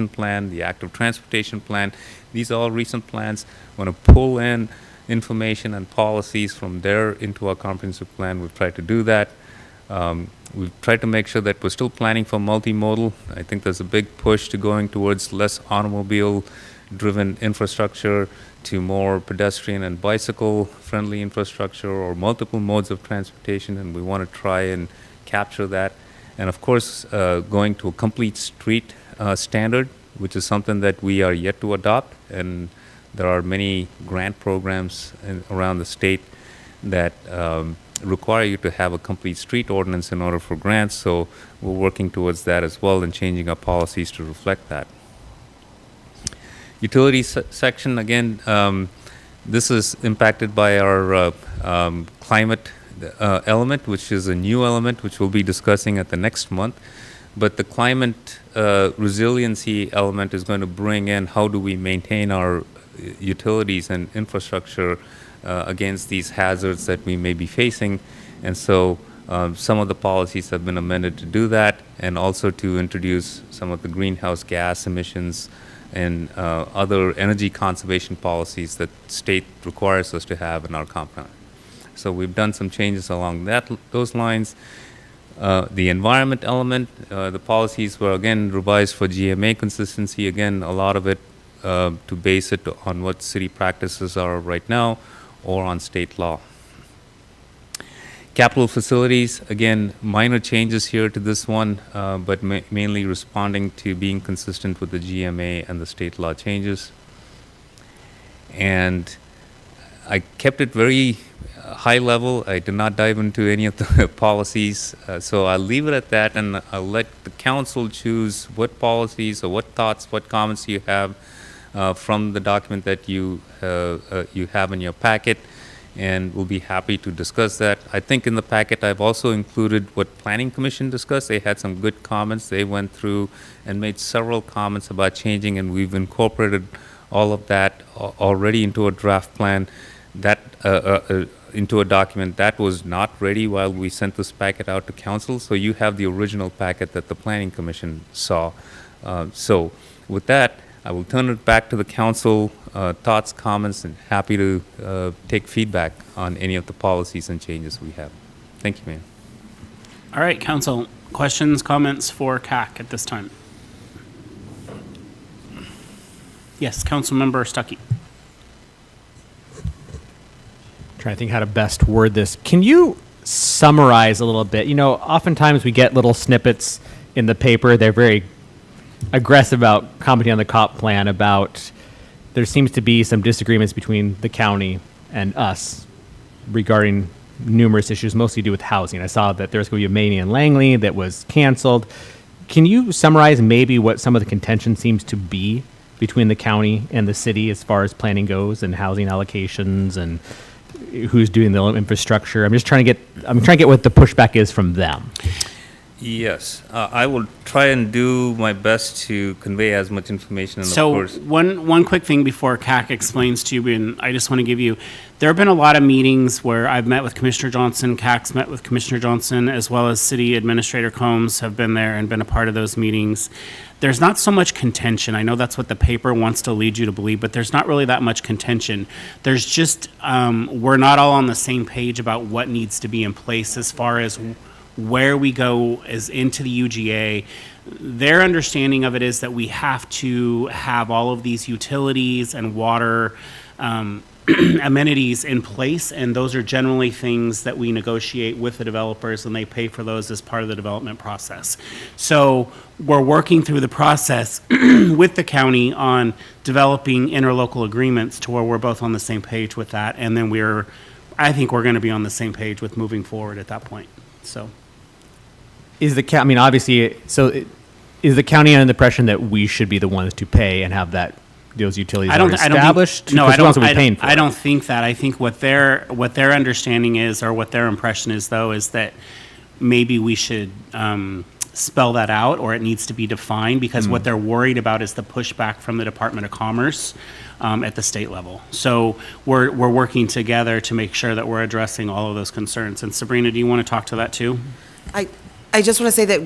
S: plan, the active transportation plan. These are all recent plans. We want to pull in information and policies from there into our comprehensive plan. We've tried to do that. We've tried to make sure that we're still planning for multimodal. I think there's a big push to going towards less automobile-driven infrastructure to more pedestrian and bicycle-friendly infrastructure or multiple modes of transportation, and we want to try and capture that. And of course, going to a complete street standard, which is something that we are yet to adopt, and there are many grant programs around the state that require you to have a complete street ordinance in order for grants, so we're working towards that as well and changing our policies to reflect that. Utility section, again, this is impacted by our climate element, which is a new element which we'll be discussing at the next month. But the climate resiliency element is going to bring in how do we maintain our utilities and infrastructure against these hazards that we may be facing. And so some of the policies have been amended to do that, and also to introduce some of the greenhouse gas emissions and other energy conservation policies that state requires us to have in our comp plan. So we've done some changes along those lines. The environment element, the policies were again revised for GMA consistency. Again, a lot of it to base it on what city practices are right now or on state law. Capital facilities, again, minor changes here to this one, but mainly responding to being consistent with the GMA and the state law changes. And I kept it very high level. I did not dive into any of the policies, so I'll leave it at that, and I'll let the council choose what policies or what thoughts, what comments you have from the document that you have in your packet, and we'll be happy to discuss that. I think in the packet I've also included what Planning Commission discussed. They had some good comments. They went through and made several comments about changing, and we've incorporated all of that already into a draft plan, that into a document that was not ready while we sent this packet out to council. So you have the original packet that the Planning Commission saw. So with that, I will turn it back to the council, thoughts, comments, and happy to take feedback on any of the policies and changes we have. Thank you, Mayor.
A: All right, council, questions, comments for CAC at this time? Yes, Councilmember Stuckey.
F: Trying to think how to best word this. Can you summarize a little bit? You know, oftentimes we get little snippets in the paper. They're very aggressive about commenting on the comp plan about there seems to be some disagreements between the county and us regarding numerous issues, mostly to do with housing. I saw that there's going to be a meeting in Langley that was canceled. Can you summarize maybe what some of the contention seems to be between the county and the city as far as planning goes and housing allocations and who's doing the infrastructure? I'm trying to get what the pushback is from them.
S: Yes, I will try and do my best to convey as much information. And
A: So
S: of course,
A: one quick thing before CAC explains to you, and I just want to give you, there have been a lot of meetings where I've met with Commissioner Johnson, CAC's met with Commissioner Johnson, as well as City Administrator Combs have been there and been a part of those meetings. There's not so much contention. I know that's what the paper wants to lead you to believe, but there's not really that much contention. There's just, we're not all on the same page about what needs to be in place as far as where we go is into the UGA. Their understanding of it is that we have to have all of these utilities and water amenities in place, and those are generally things that we negotiate with the developers, and they pay for those as part of the development process. So we're working through the process with the county on developing interlocal agreements to where we're both on the same page with that, and then I think we're going to be on the same page with moving forward at that point. So.
F: Is the I mean, obviously, is the county under the impression that we should be the ones to pay and have those utilities already established?
A: No,
F: I
A: don't think that. I think what their understanding is, or what their impression is, though, is that maybe we should spell that out, or it needs to be defined, because what they're worried about is the pushback from the Department of Commerce at the state level. So we're working together to make sure that we're addressing all of those concerns. And Sabrina, do you want to talk to that too?
I: I just want to say that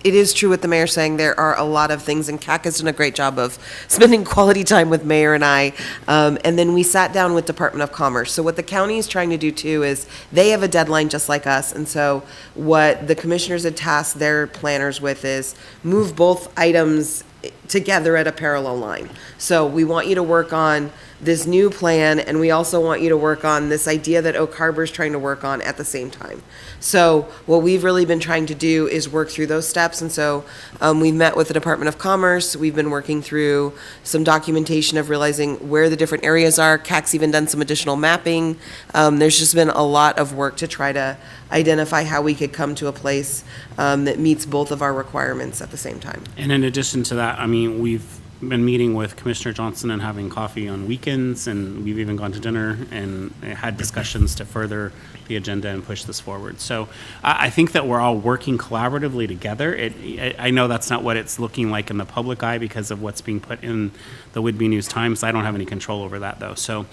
I: it is true what the mayor's saying. There are a lot of things, and CAC has done a great job of spending quality time with Mayor and I. And then we sat down with Department of Commerce. So what the county is trying to do too is they have a deadline just like us. And so what the commissioners had tasked their planners with is move both items together at a parallel line. So we want you to work on this new plan, and we also want you to work on this idea that Oak Harbor is trying to work on at the same time. So what we've really been trying to do is work through those steps. And so we've met with the Department of Commerce. We've been working through some documentation of realizing where the different areas are. CAC's even done some additional mapping. There's just been a lot of work to try to identify how we could come to a place that meets both of our requirements at the same time.
A: And in addition to that, I mean, we've been meeting with Commissioner Johnson and having coffee on weekends, and we've even gone to dinner and had discussions to further the agenda and push this forward. So I think that we're all working collaboratively together. I know that's not what it's looking like in the public eye because of what's being put in the Whidbey News Times. I don't have any control over that, though. So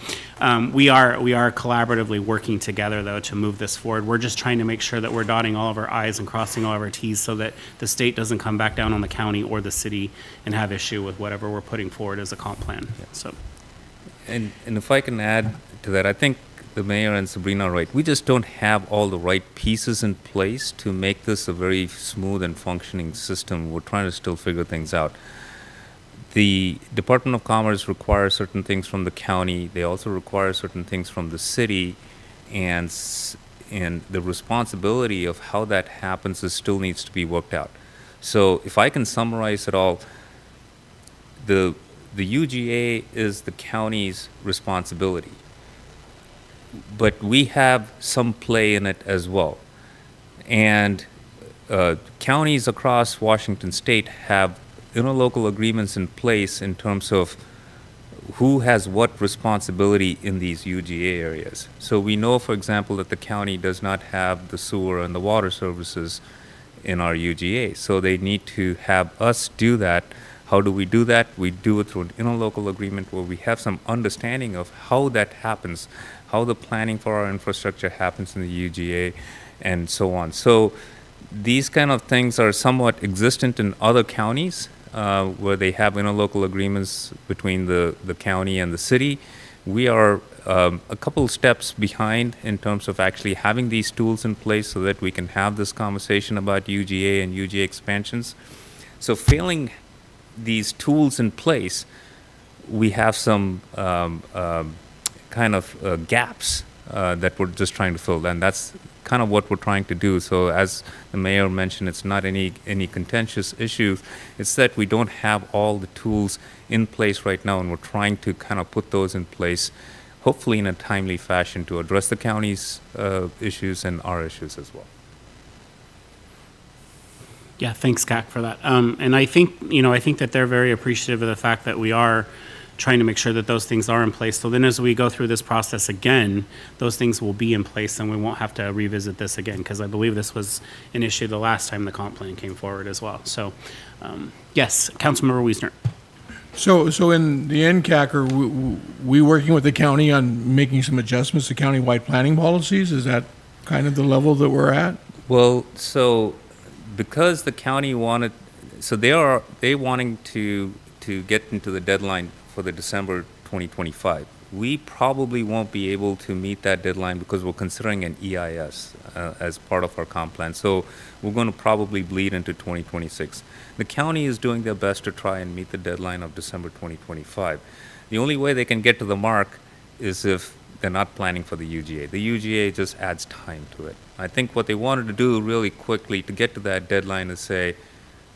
A: we are collaboratively working together, though, to move this forward. We're just trying to make sure that we're dotting all of our I's and crossing all of our T's so that the state doesn't come back down on the county or the city and have issue with whatever we're putting forward as a comp plan. So,
S: and if I can add to that, I think the mayor and Sabrina are right. We just don't have all the right pieces in place to make this a very smooth and functioning system. We're trying to still figure things out. The Department of Commerce requires certain things from the county. They also require certain things from the city, and the responsibility of how that happens still needs to be worked out. So if I can summarize it all, the UGA is the county's responsibility, but we have some play in it as well. And counties across Washington state have interlocal agreements in place in terms of who has what responsibility in these UGA areas. So we know, for example, that the county does not have the sewer and the water services in our UGA. So they need to have us do that. How do we do that? We do it through an interlocal agreement where we have some understanding of how that happens, how the planning for our infrastructure happens in the UGA, and so on. So these kind of things are somewhat existent in other counties where they have interlocal agreements between the county and the city. We are a couple steps behind in terms of actually having these tools in place so that we can have this conversation about UGA and UGA expansions. So failing these tools in place, we have some kind of gaps that we're just trying to fill, and that's kind of what we're trying to do. So as the mayor mentioned, it's not any contentious issues. It's that we don't have all the tools in place right now, and we're trying to kind of put those in place, hopefully in a timely fashion, to address the county's issues and our issues as well.
A: Yeah, thanks, CAC, for that. And I think, I think that they're very appreciative of the fact that we are trying to make sure that those things are in place. So then as we go through this process again, those things will be in place and we won't have to revisit this again, because I believe this was an issue the last time the comp plan came forward as well. So, yes, Councilmember Wiesner.
G: So in the NCAC, are we working with the county on making some adjustments to countywide planning policies? Is that kind of the level that we're at?
S: Well, so because the county wanted, so they wanting to get into the deadline for the December 2025. We probably won't be able to meet that deadline because we're considering an EIS as part of our comp plan. So we're going to probably bleed into 2026. The county is doing their best to try and meet the deadline of December 2025. The only way they can get to the mark is if they're not planning for the UGA. The UGA just adds time to it. I think what they wanted to do really quickly to get to that deadline is say,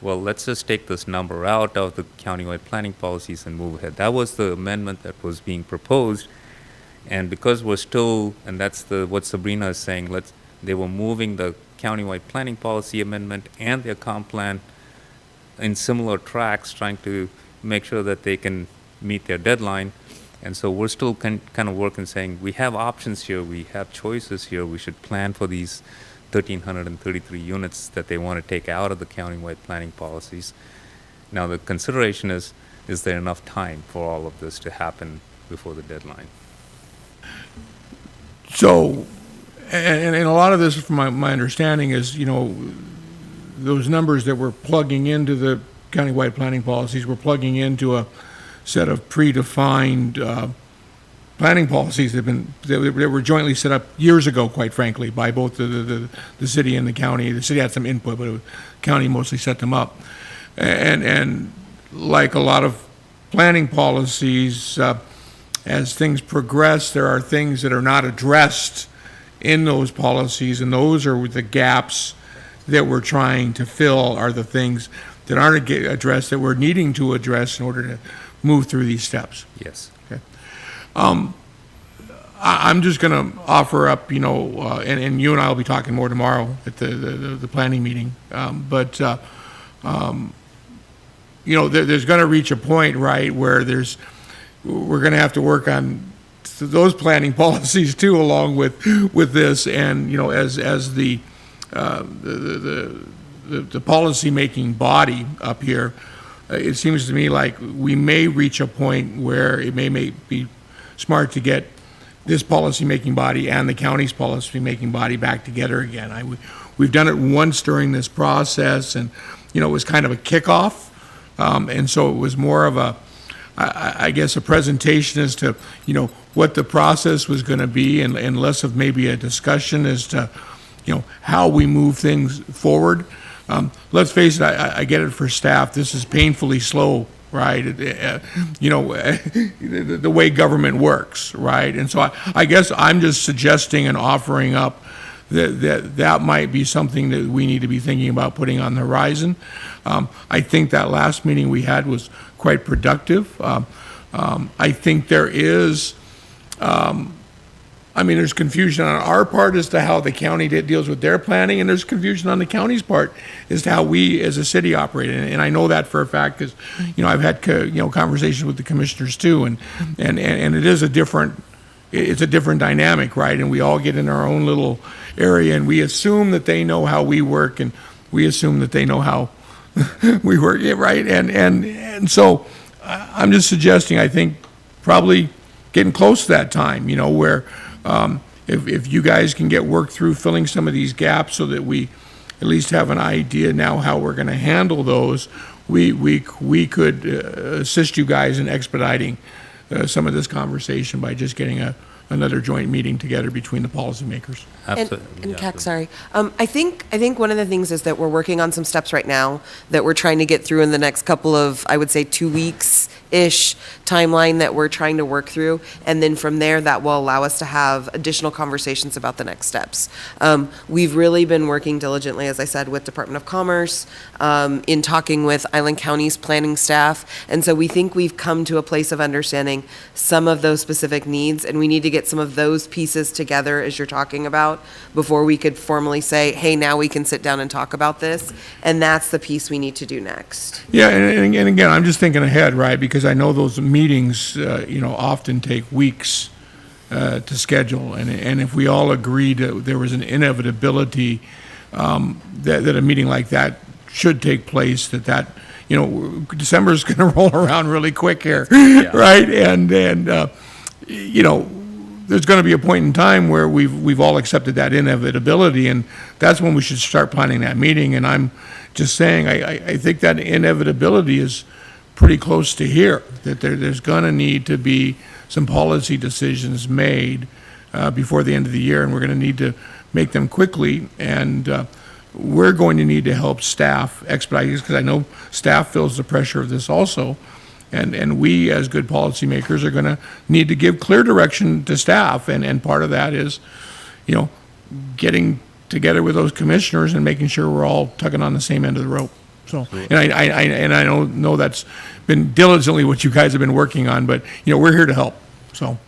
S: well, let's just take this number out of the countywide planning policies and move ahead. That was the amendment that was being proposed. And because we're still, and that's what Sabrina is saying, they were moving the countywide planning policy amendment and their comp plan in similar tracks, trying to make sure that they can meet their deadline. And so we're still kind of working, saying we have options here, we have choices here, we should plan for these 1,333 units that they want to take out of the countywide planning policies. Now the consideration is there enough time for all of this to happen before the deadline?
G: So, and a lot of this, from my understanding, is, those numbers that we're plugging into the countywide planning policies, we're plugging into a set of predefined planning policies that were jointly set up years ago, quite frankly, by both the city and the county. The city had some input, but the county mostly set them up. And like a lot of planning policies, as things progress, there are things that are not addressed in those policies, and those are the gaps that we're trying to fill, are the things that aren't addressed that we're needing to address in order to move through these steps.
S: Yes.
G: Okay. I'm just going to offer up, and you and I will be talking more tomorrow at the planning meeting. There's going to reach a point, right, where we're going to have to work on those planning policies too, along with this, and as the policy-making body up here, it seems to me like we may reach a point where it may be smart to get this policy-making body and the county's policy-making body back together again. We've done it once during this process, and it was kind of a kickoff, and so it was more of I guess a presentation as to what the process was going to be, and less of maybe a discussion as to how we move things forward. Let's face it, I get it for staff. This is painfully slow, right? The way government works, right? And so I guess I'm just suggesting and offering up that might be something that we need to be thinking about putting on the horizon. I think that last meeting we had was quite productive. I think there is I mean, there's confusion on our part as to how the county deals with their planning, and there's confusion on the county's part as to how we as a city operate. And I know that for a fact because, I've had, conversations with the commissioners too, and it is it's a different dynamic, right? And we all get in our own little area, and we assume that they know how we work, and we assume that they know how we work, right? And so I'm just suggesting, I think, probably getting close to that time, where if you guys can get work through filling some of these gaps so that we at least have an idea now how we're going to handle those, we could assist you guys in expediting some of this conversation by just getting another joint meeting together between the policymakers.
I: And Kak, sorry. I think one of the things is that we're working on some steps right now that we're trying to get through in the next couple of, I would say, 2 weeks-ish timeline that we're trying to work through. And then from there, that will allow us to have additional conversations about the next steps. We've really been working diligently, as I said, with Department of Commerce, in talking with Island County's planning staff. And so we think we've come to a place of understanding some of those specific needs, and we need to get some of those pieces together, as you're talking about, before we could formally say, hey, now we can sit down and talk about this. And that's the piece we need to do next.
G: Yeah, and again, I'm just thinking ahead, right? Because I know those meetings, often take weeks to schedule. And if we all agreed that there was an inevitability that a meeting like that should take place, that December is going to roll around really quick here, right? And there's going to be a point in time where we've all accepted that inevitability, and that's when we should start planning that meeting. And I'm just saying, I think that inevitability is pretty close to here, that there's going to need to be some policy decisions made before the end of the year, and we're going to need to make them quickly. And we're going to need to help staff expedite this, because I know staff feels the pressure of this also. And we, as good policymakers, are going to need to give clear direction to staff. And part of that is, getting together with those commissioners and making sure we're all tugging on the same end of the rope. So, and I don't know that's been diligently what you guys have been working on, but, we're here to help, so.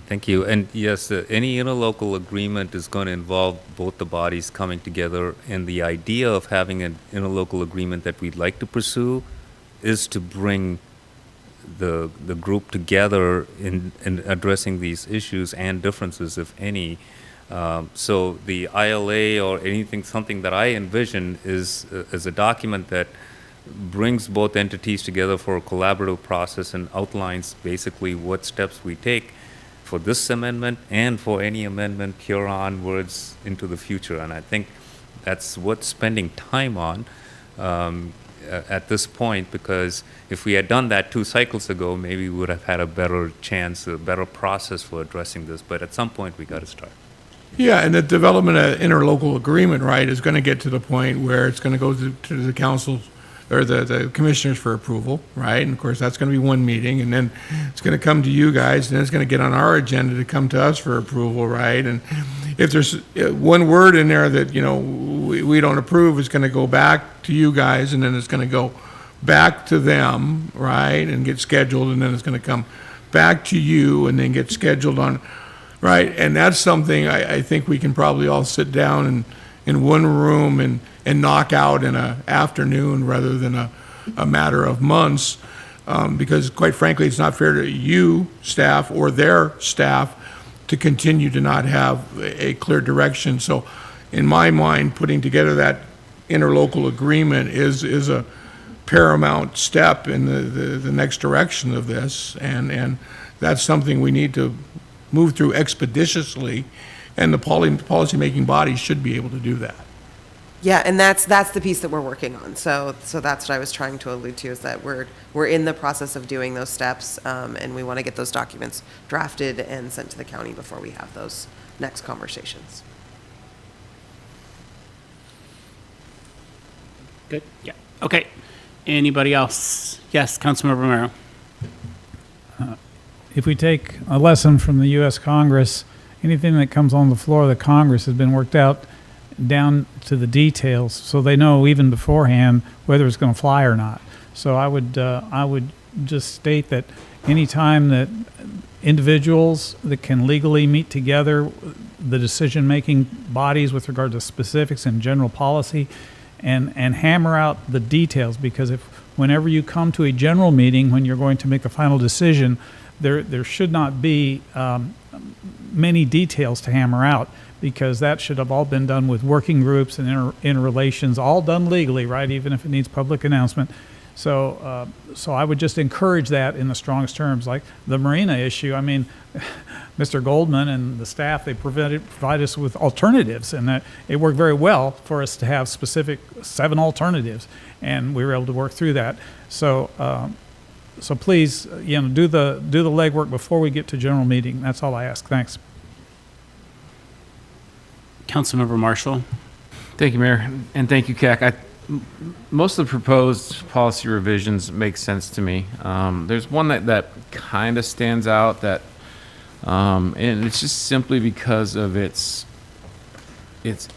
S: Thank you. And yes, any interlocal agreement is going to involve both the bodies coming together. And the idea of having an interlocal agreement that we'd like to pursue is to bring the group together in addressing these issues and differences, if any. So the ILA or something that I envision is a document that brings both entities together for a collaborative process and outlines basically what steps we take for this amendment and for any amendment here onwards into the future. And I think that's what spending time on at this point, because if we had done that 2 cycles ago, maybe we would have had a better chance, a better process for addressing this. But at some point, we got to start.
G: Yeah, and the development of interlocal agreement, right, is going to get to the point where it's going to go to the councils or the commissioners for approval, right? And of course, that's going to be one meeting, and then it's going to come to you guys, and then it's going to get on our agenda to come to us for approval, right? And if there's one word in there that, we don't approve, it's going to go back to you guys, and then it's going to go back to them, right? And get scheduled, and then it's going to come back to you and then get scheduled on, right? And that's something I think we can probably all sit down in one room and knock out in an afternoon rather than a matter of months, because quite frankly, it's not fair to you, staff, or their staff to continue to not have a clear direction. So in my mind, putting together that interlocal agreement is a paramount step in the next direction of this, and that's something we need to move through expeditiously, and the policy-making body should be able to do that.
I: Yeah, and that's the piece that we're working on. So that's what I was trying to allude to, is that we're in the process of doing those steps, and we want to get those documents drafted and sent to the county before we have those next conversations.
A: Good? Yeah. Okay. Anybody else? Yes, Councilmember Romero.
B: If we take a lesson from the U.S. Congress, anything that comes on the floor of the Congress has been worked out down to the details, so they know even beforehand whether it's going to fly or not. So I would just state that anytime that individuals that can legally meet together, the decision-making bodies with regard to specifics and general policy, and hammer out the details, because whenever you come to a general meeting, when you're going to make the final decision, there should not be many details to hammer out, because that should have all been done with working groups and interrelations, all done legally, right, even if it needs public announcement. So I would just encourage that in the strongest terms. Like the marina issue, I mean, Mr. Goldman and the staff, they provide us with alternatives, and that it worked very well for us to have specific 7 alternatives, and we were able to work through that. So please, do the legwork before we get to general meeting. That's all I ask. Thanks.
A: Councilmember Marshall.
E: Thank you, Mayor, and thank you, CAC. Most of the proposed policy revisions make sense to me. There's one that kind of stands out, that, and it's just simply because of it's,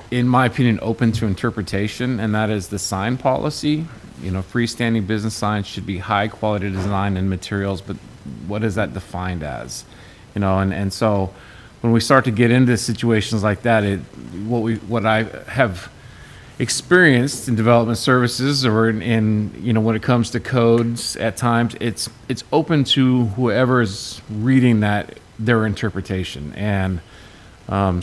E: in my opinion, open to interpretation, and that is the sign policy. Freestanding business signs should be high quality design and materials, but what is that defined as? And so when we start to get into situations like that, what I have experienced in development services, or in when it comes to codes, at times it's open to whoever is reading that, their interpretation. And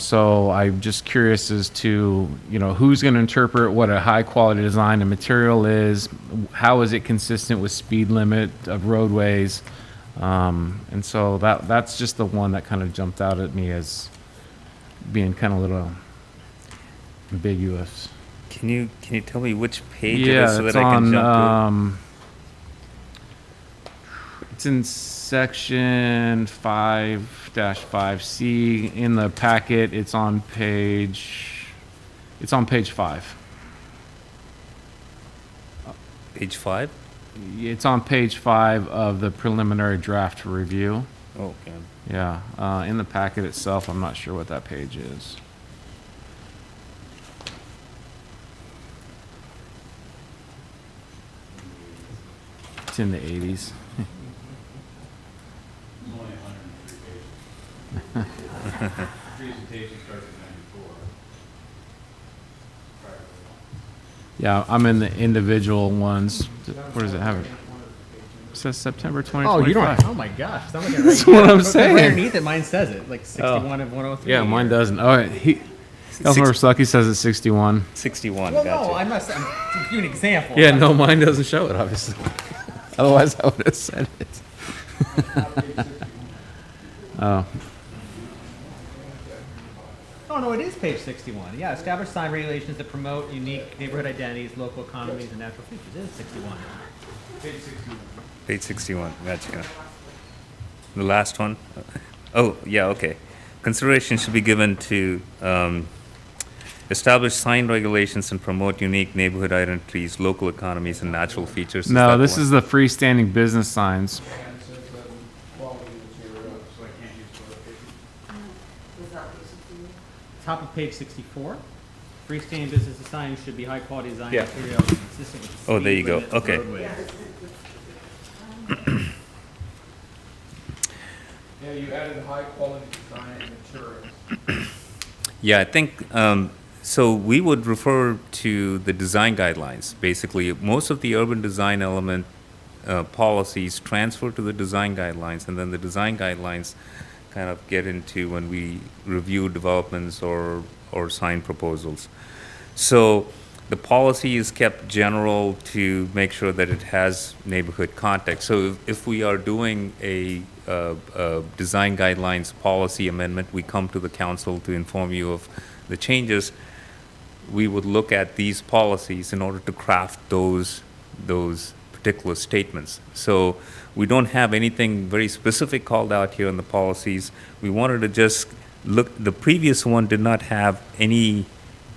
E: so I'm just curious as to who's going to interpret what a high quality design and material is. How is it consistent with speed limit of roadways? And so that's just the one that kind of jumped out at me as being kind of a little ambiguous.
S: Can you tell me which page
E: Yeah,
S: it is so
E: it's
S: that I can
E: on,
S: jump
E: it's in section 5-5C in the packet. It's on page 5.
S: Page 5?
E: It's on page 5 of the preliminary draft review.
S: Oh, okay.
E: Yeah, in the packet itself, I'm not sure what that page is. It's in the 80s. Yeah, I'm in the individual ones. Where does it have it? It says September 2025.
F: Oh, you don't. Oh my gosh,
E: that's what I'm saying.
F: Right underneath it, mine says it, like 61 of 103.
E: Yeah, mine doesn't. All right, Councilmember Stuckey says it's 61.
S: 61.
F: Well,
S: gotcha.
F: no, I'm giving an example.
E: Yeah, no, mine doesn't show it, obviously. Otherwise, I would have said it. Oh.
F: Oh, no, it is page 61. Yeah, establish sign regulations that promote unique neighborhood identities, local economies, and natural features. It is 61. Page 61.
S: Page 61. Gotcha. The last one? Oh, yeah, okay. Consideration should be given to establish sign regulations and promote unique neighborhood identities, local economies, and natural features.
E: No, this is the freestanding business signs.
F: Top of page 64. Freestanding business signs should be high quality design
S: Yeah.
F: materials consistent with the
S: Oh, there you go.
F: speed limit of
S: Okay.
F: roadways.
G: Yeah, you added high quality design and materials.
S: Yeah, I think, so we would refer to the design guidelines. Basically, most of the urban design element policies transfer to the design guidelines, and then the design guidelines kind of get into when we review developments or sign proposals. So the policy is kept general to make sure that it has neighborhood context. So if we are doing a design guidelines policy amendment, we come to the council to inform you of the changes. We would look at these policies in order to craft those particular statements. So we don't have anything very specific called out here in the policies. We wanted to just look, the previous one did not have any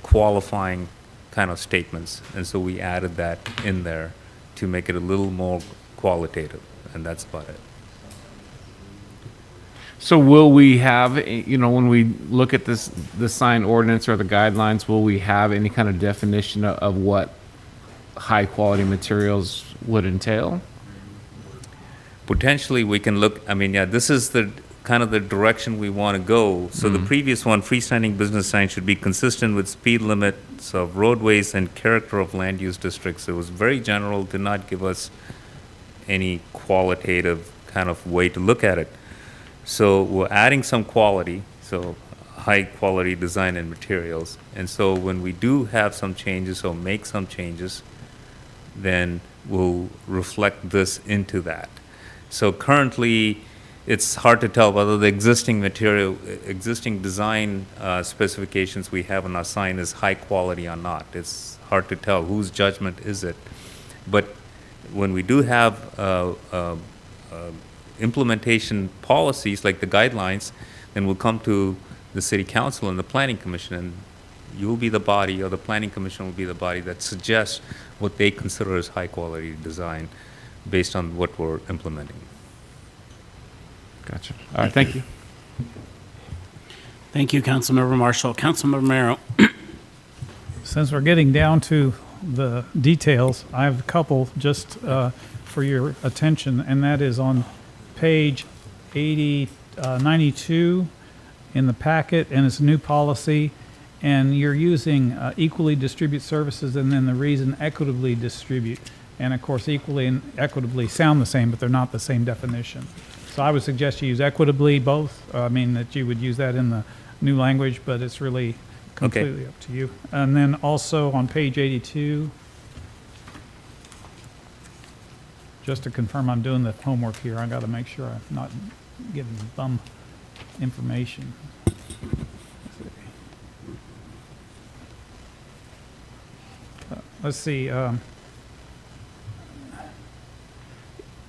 S: qualifying kind of statements, and so we added that in there to make it a little more qualitative, and that's about it.
E: So will we have, when we look at the sign ordinance or the guidelines, will we have any kind of definition of what high quality materials would entail?
S: potentially we can look, I mean, yeah, this is the kind of the direction we want to go. So the previous one, freestanding business signs should be consistent with speed limits of roadways and character of land use districts. It was very general, did not give us any qualitative kind of way to look at it. So we're adding some quality, so high quality design and materials. And so when we do have some changes or make some changes, then we'll reflect this into that. So currently, it's hard to tell whether the existing material, existing design specifications we have on our sign is high quality or not. It's hard to tell whose judgment is it. But when we do have implementation policies like the guidelines, then we'll come to the city council and the planning commission, and you'll be the body, or the planning commission will be the body that suggests what they consider as high quality design based on what we're implementing.
E: Gotcha. All right, thank you.
A: Thank you, Councilmember Marshall. Councilmember Romero.
B: Since we're getting down to the details, I have a couple just for your attention, and that is on page 92 in the packet, and it's a new policy, and you're using equally distribute services, and then the reason equitably distribute. And of course, equally and equitably sound the same, but they're not the same definition. So I would suggest you use equitably both. I mean, that you would use that in the new language, but it's really completely up to you. And then also on page 82, just to confirm I'm doing the homework here, I got to make sure I'm not giving bum information. Let's see.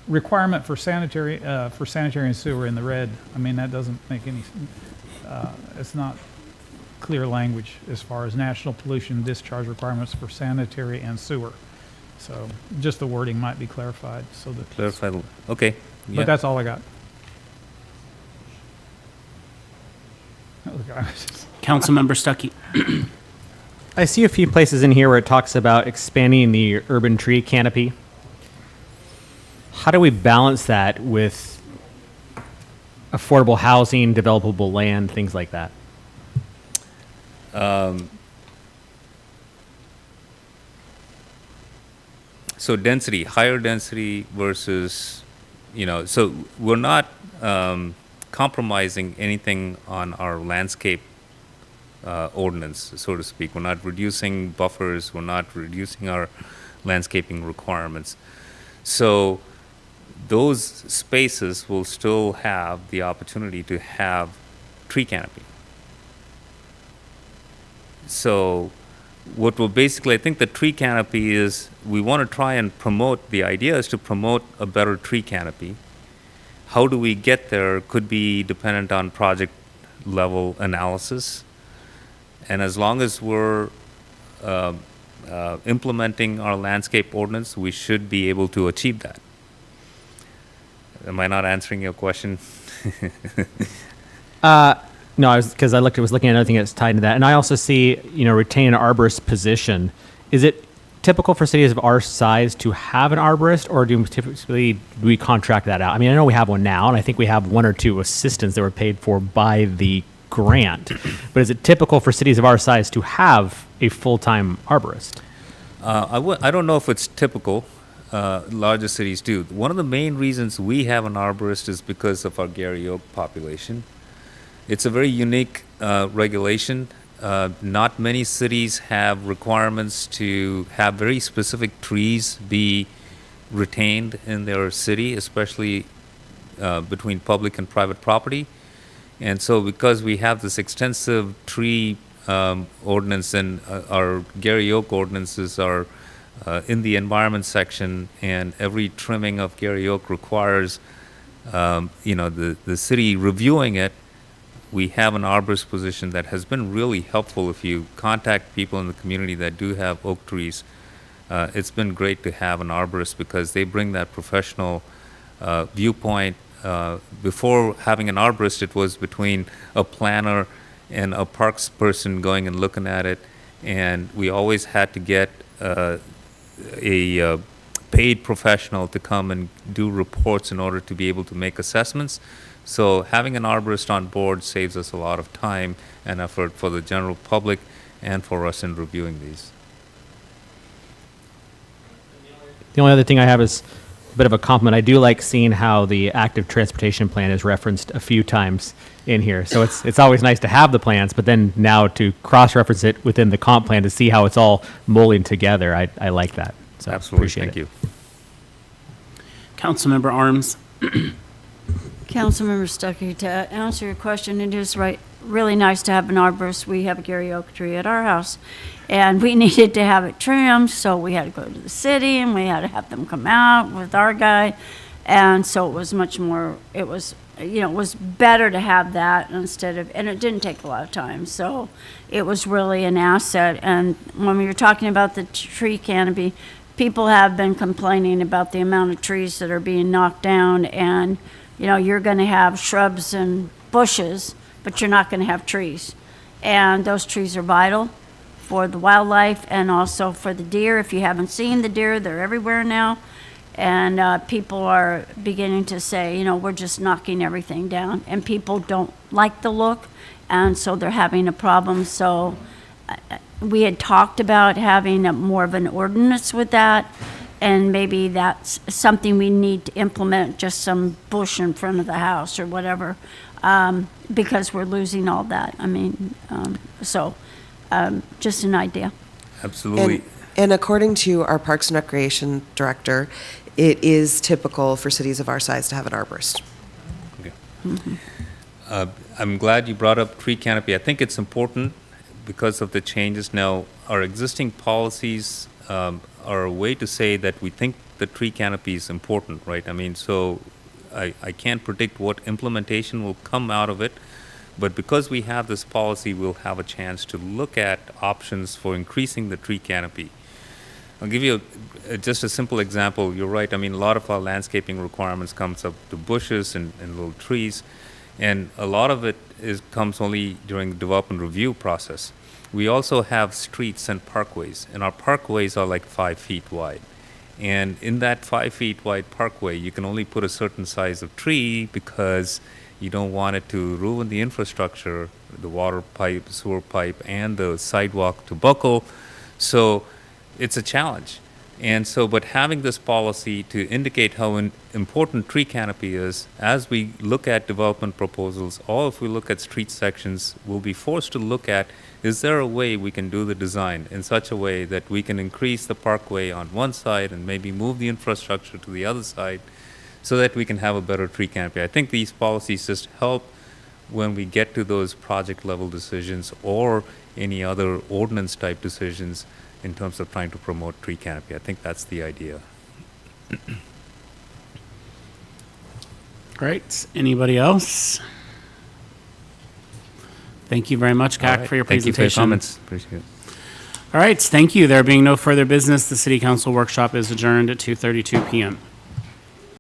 B: Requirement for sanitary and sewer in the red. I mean, that doesn't make any. It's not clear language as far as national pollution discharge requirements for sanitary and sewer. So just the wording might be clarified. So that
S: Clarified. Okay. Yeah.
B: But that's all I got.
A: Councilmember Stuckey.
F: I see a few places in here where it talks about expanding the urban tree canopy. How do we balance that with affordable housing, developable land, things like that?
S: So density, higher density versus, so we're not compromising anything on our landscape ordinance, so to speak. We're not reducing buffers. We're not reducing our landscaping requirements. So those spaces will still have the opportunity to have tree canopy. So what will basically, I think the tree canopy is, we want to try and promote, the idea is to promote a better tree canopy. How do we get there could be dependent on project level analysis. And as long as we're implementing our landscape ordinance, we should be able to achieve that. Am I not answering your question?
F: No, I was looking at another thing that's tied to that, and I also see, retain an arborist position. Is it typical for cities of our size to have an arborist, or do we contract that out? I mean, I know we have one now, and I think we have one or two assistants that were paid for by the grant. But is it typical for cities of our size to have a full-time arborist?
S: I don't know if it's typical. Larger cities do. One of the main reasons we have an arborist is because of our Gary Oak population. It's a very unique regulation. Not many cities have requirements to have very specific trees be retained in their city, especially between public and private property. And so because we have this extensive tree ordinance, and our Gary Oak ordinances are in the environment section, and every trimming of Gary Oak requires the city reviewing it, we have an arborist position that has been really helpful. If you contact people in the community that do have oak trees, it's been great to have an arborist because they bring that professional viewpoint. Before having an arborist, it was between a planner and a parks person going and looking at it, and we always had to get a paid professional to come and do reports in order to be able to make assessments. So having an arborist on board saves us a lot of time and effort for the general public and for us in reviewing these.
F: The only other thing I have is a bit of a compliment. I do like seeing how the active transportation plan is referenced a few times in here. So it's always nice to have the plans, but then now to cross-reference it within the comp plan to see how it's all molding together, I like that. So
S: Absolutely.
F: appreciate
S: Thank
F: it.
S: you.
A: Councilmember Arms.
R: Councilmember Stuckey, to answer your question, it is really nice to have an arborist. We have a Gary oak tree at our house, and we needed to have it trimmed, so we had to go to the city, and we had to have them come out with our guy, and so it was much more, it was better to have that instead of, and it didn't take a lot of time, so it was really an asset. And when we were talking about the tree canopy, people have been complaining about the amount of trees that are being knocked down, and you're going to have shrubs and bushes, but you're not going to have trees. And those trees are vital for the wildlife and also for the deer. If you haven't seen the deer, they're everywhere now. And people are beginning to say, we're just knocking everything down. And people don't like the look, and so they're having a problem. So we had talked about having more of an ordinance with that. And maybe that's something we need to implement, just some bush in front of the house or whatever, because we're losing all that. I mean, just an idea.
S: Absolutely.
I: And according to our Parks and Recreation Director, it is typical for cities of our size to have an arborist.
S: Okay. I'm glad you brought up tree canopy. I think it's important because of the changes now. Our existing policies are a way to say that we think the tree canopy is important, right? I mean, so I can't predict what implementation will come out of it, but because we have this policy, we'll have a chance to look at options for increasing the tree canopy. I'll give you just a simple example. You're right. I mean, a lot of our landscaping requirements comes up to bushes and little trees, and a lot of it comes only during the development review process. We also have streets and parkways, and our parkways are like 5 feet wide. And in that 5 feet wide parkway, you can only put a certain size of tree because you don't want it to ruin the infrastructure, the water pipe, sewer pipe, and the sidewalk to buckle. So it's a challenge. And so, but having this policy to indicate how important tree canopy is, as we look at development proposals, or if we look at street sections, we'll be forced to look at, is there a way we can do the design in such a way that we can increase the parkway on one side and maybe move the infrastructure to the other side so that we can have a better tree canopy. I think these policies just help when we get to those project level decisions or any other ordinance type decisions in terms of trying to promote tree canopy. I think that's the idea.
A: Great. Anybody else? Thank you very much, CAC,
S: Right.
A: for your
S: Thank
A: presentation.
S: you for your comments. Appreciate it.
A: All right. Thank you. There being no further business, the City Council workshop is adjourned at 2:32 p.m.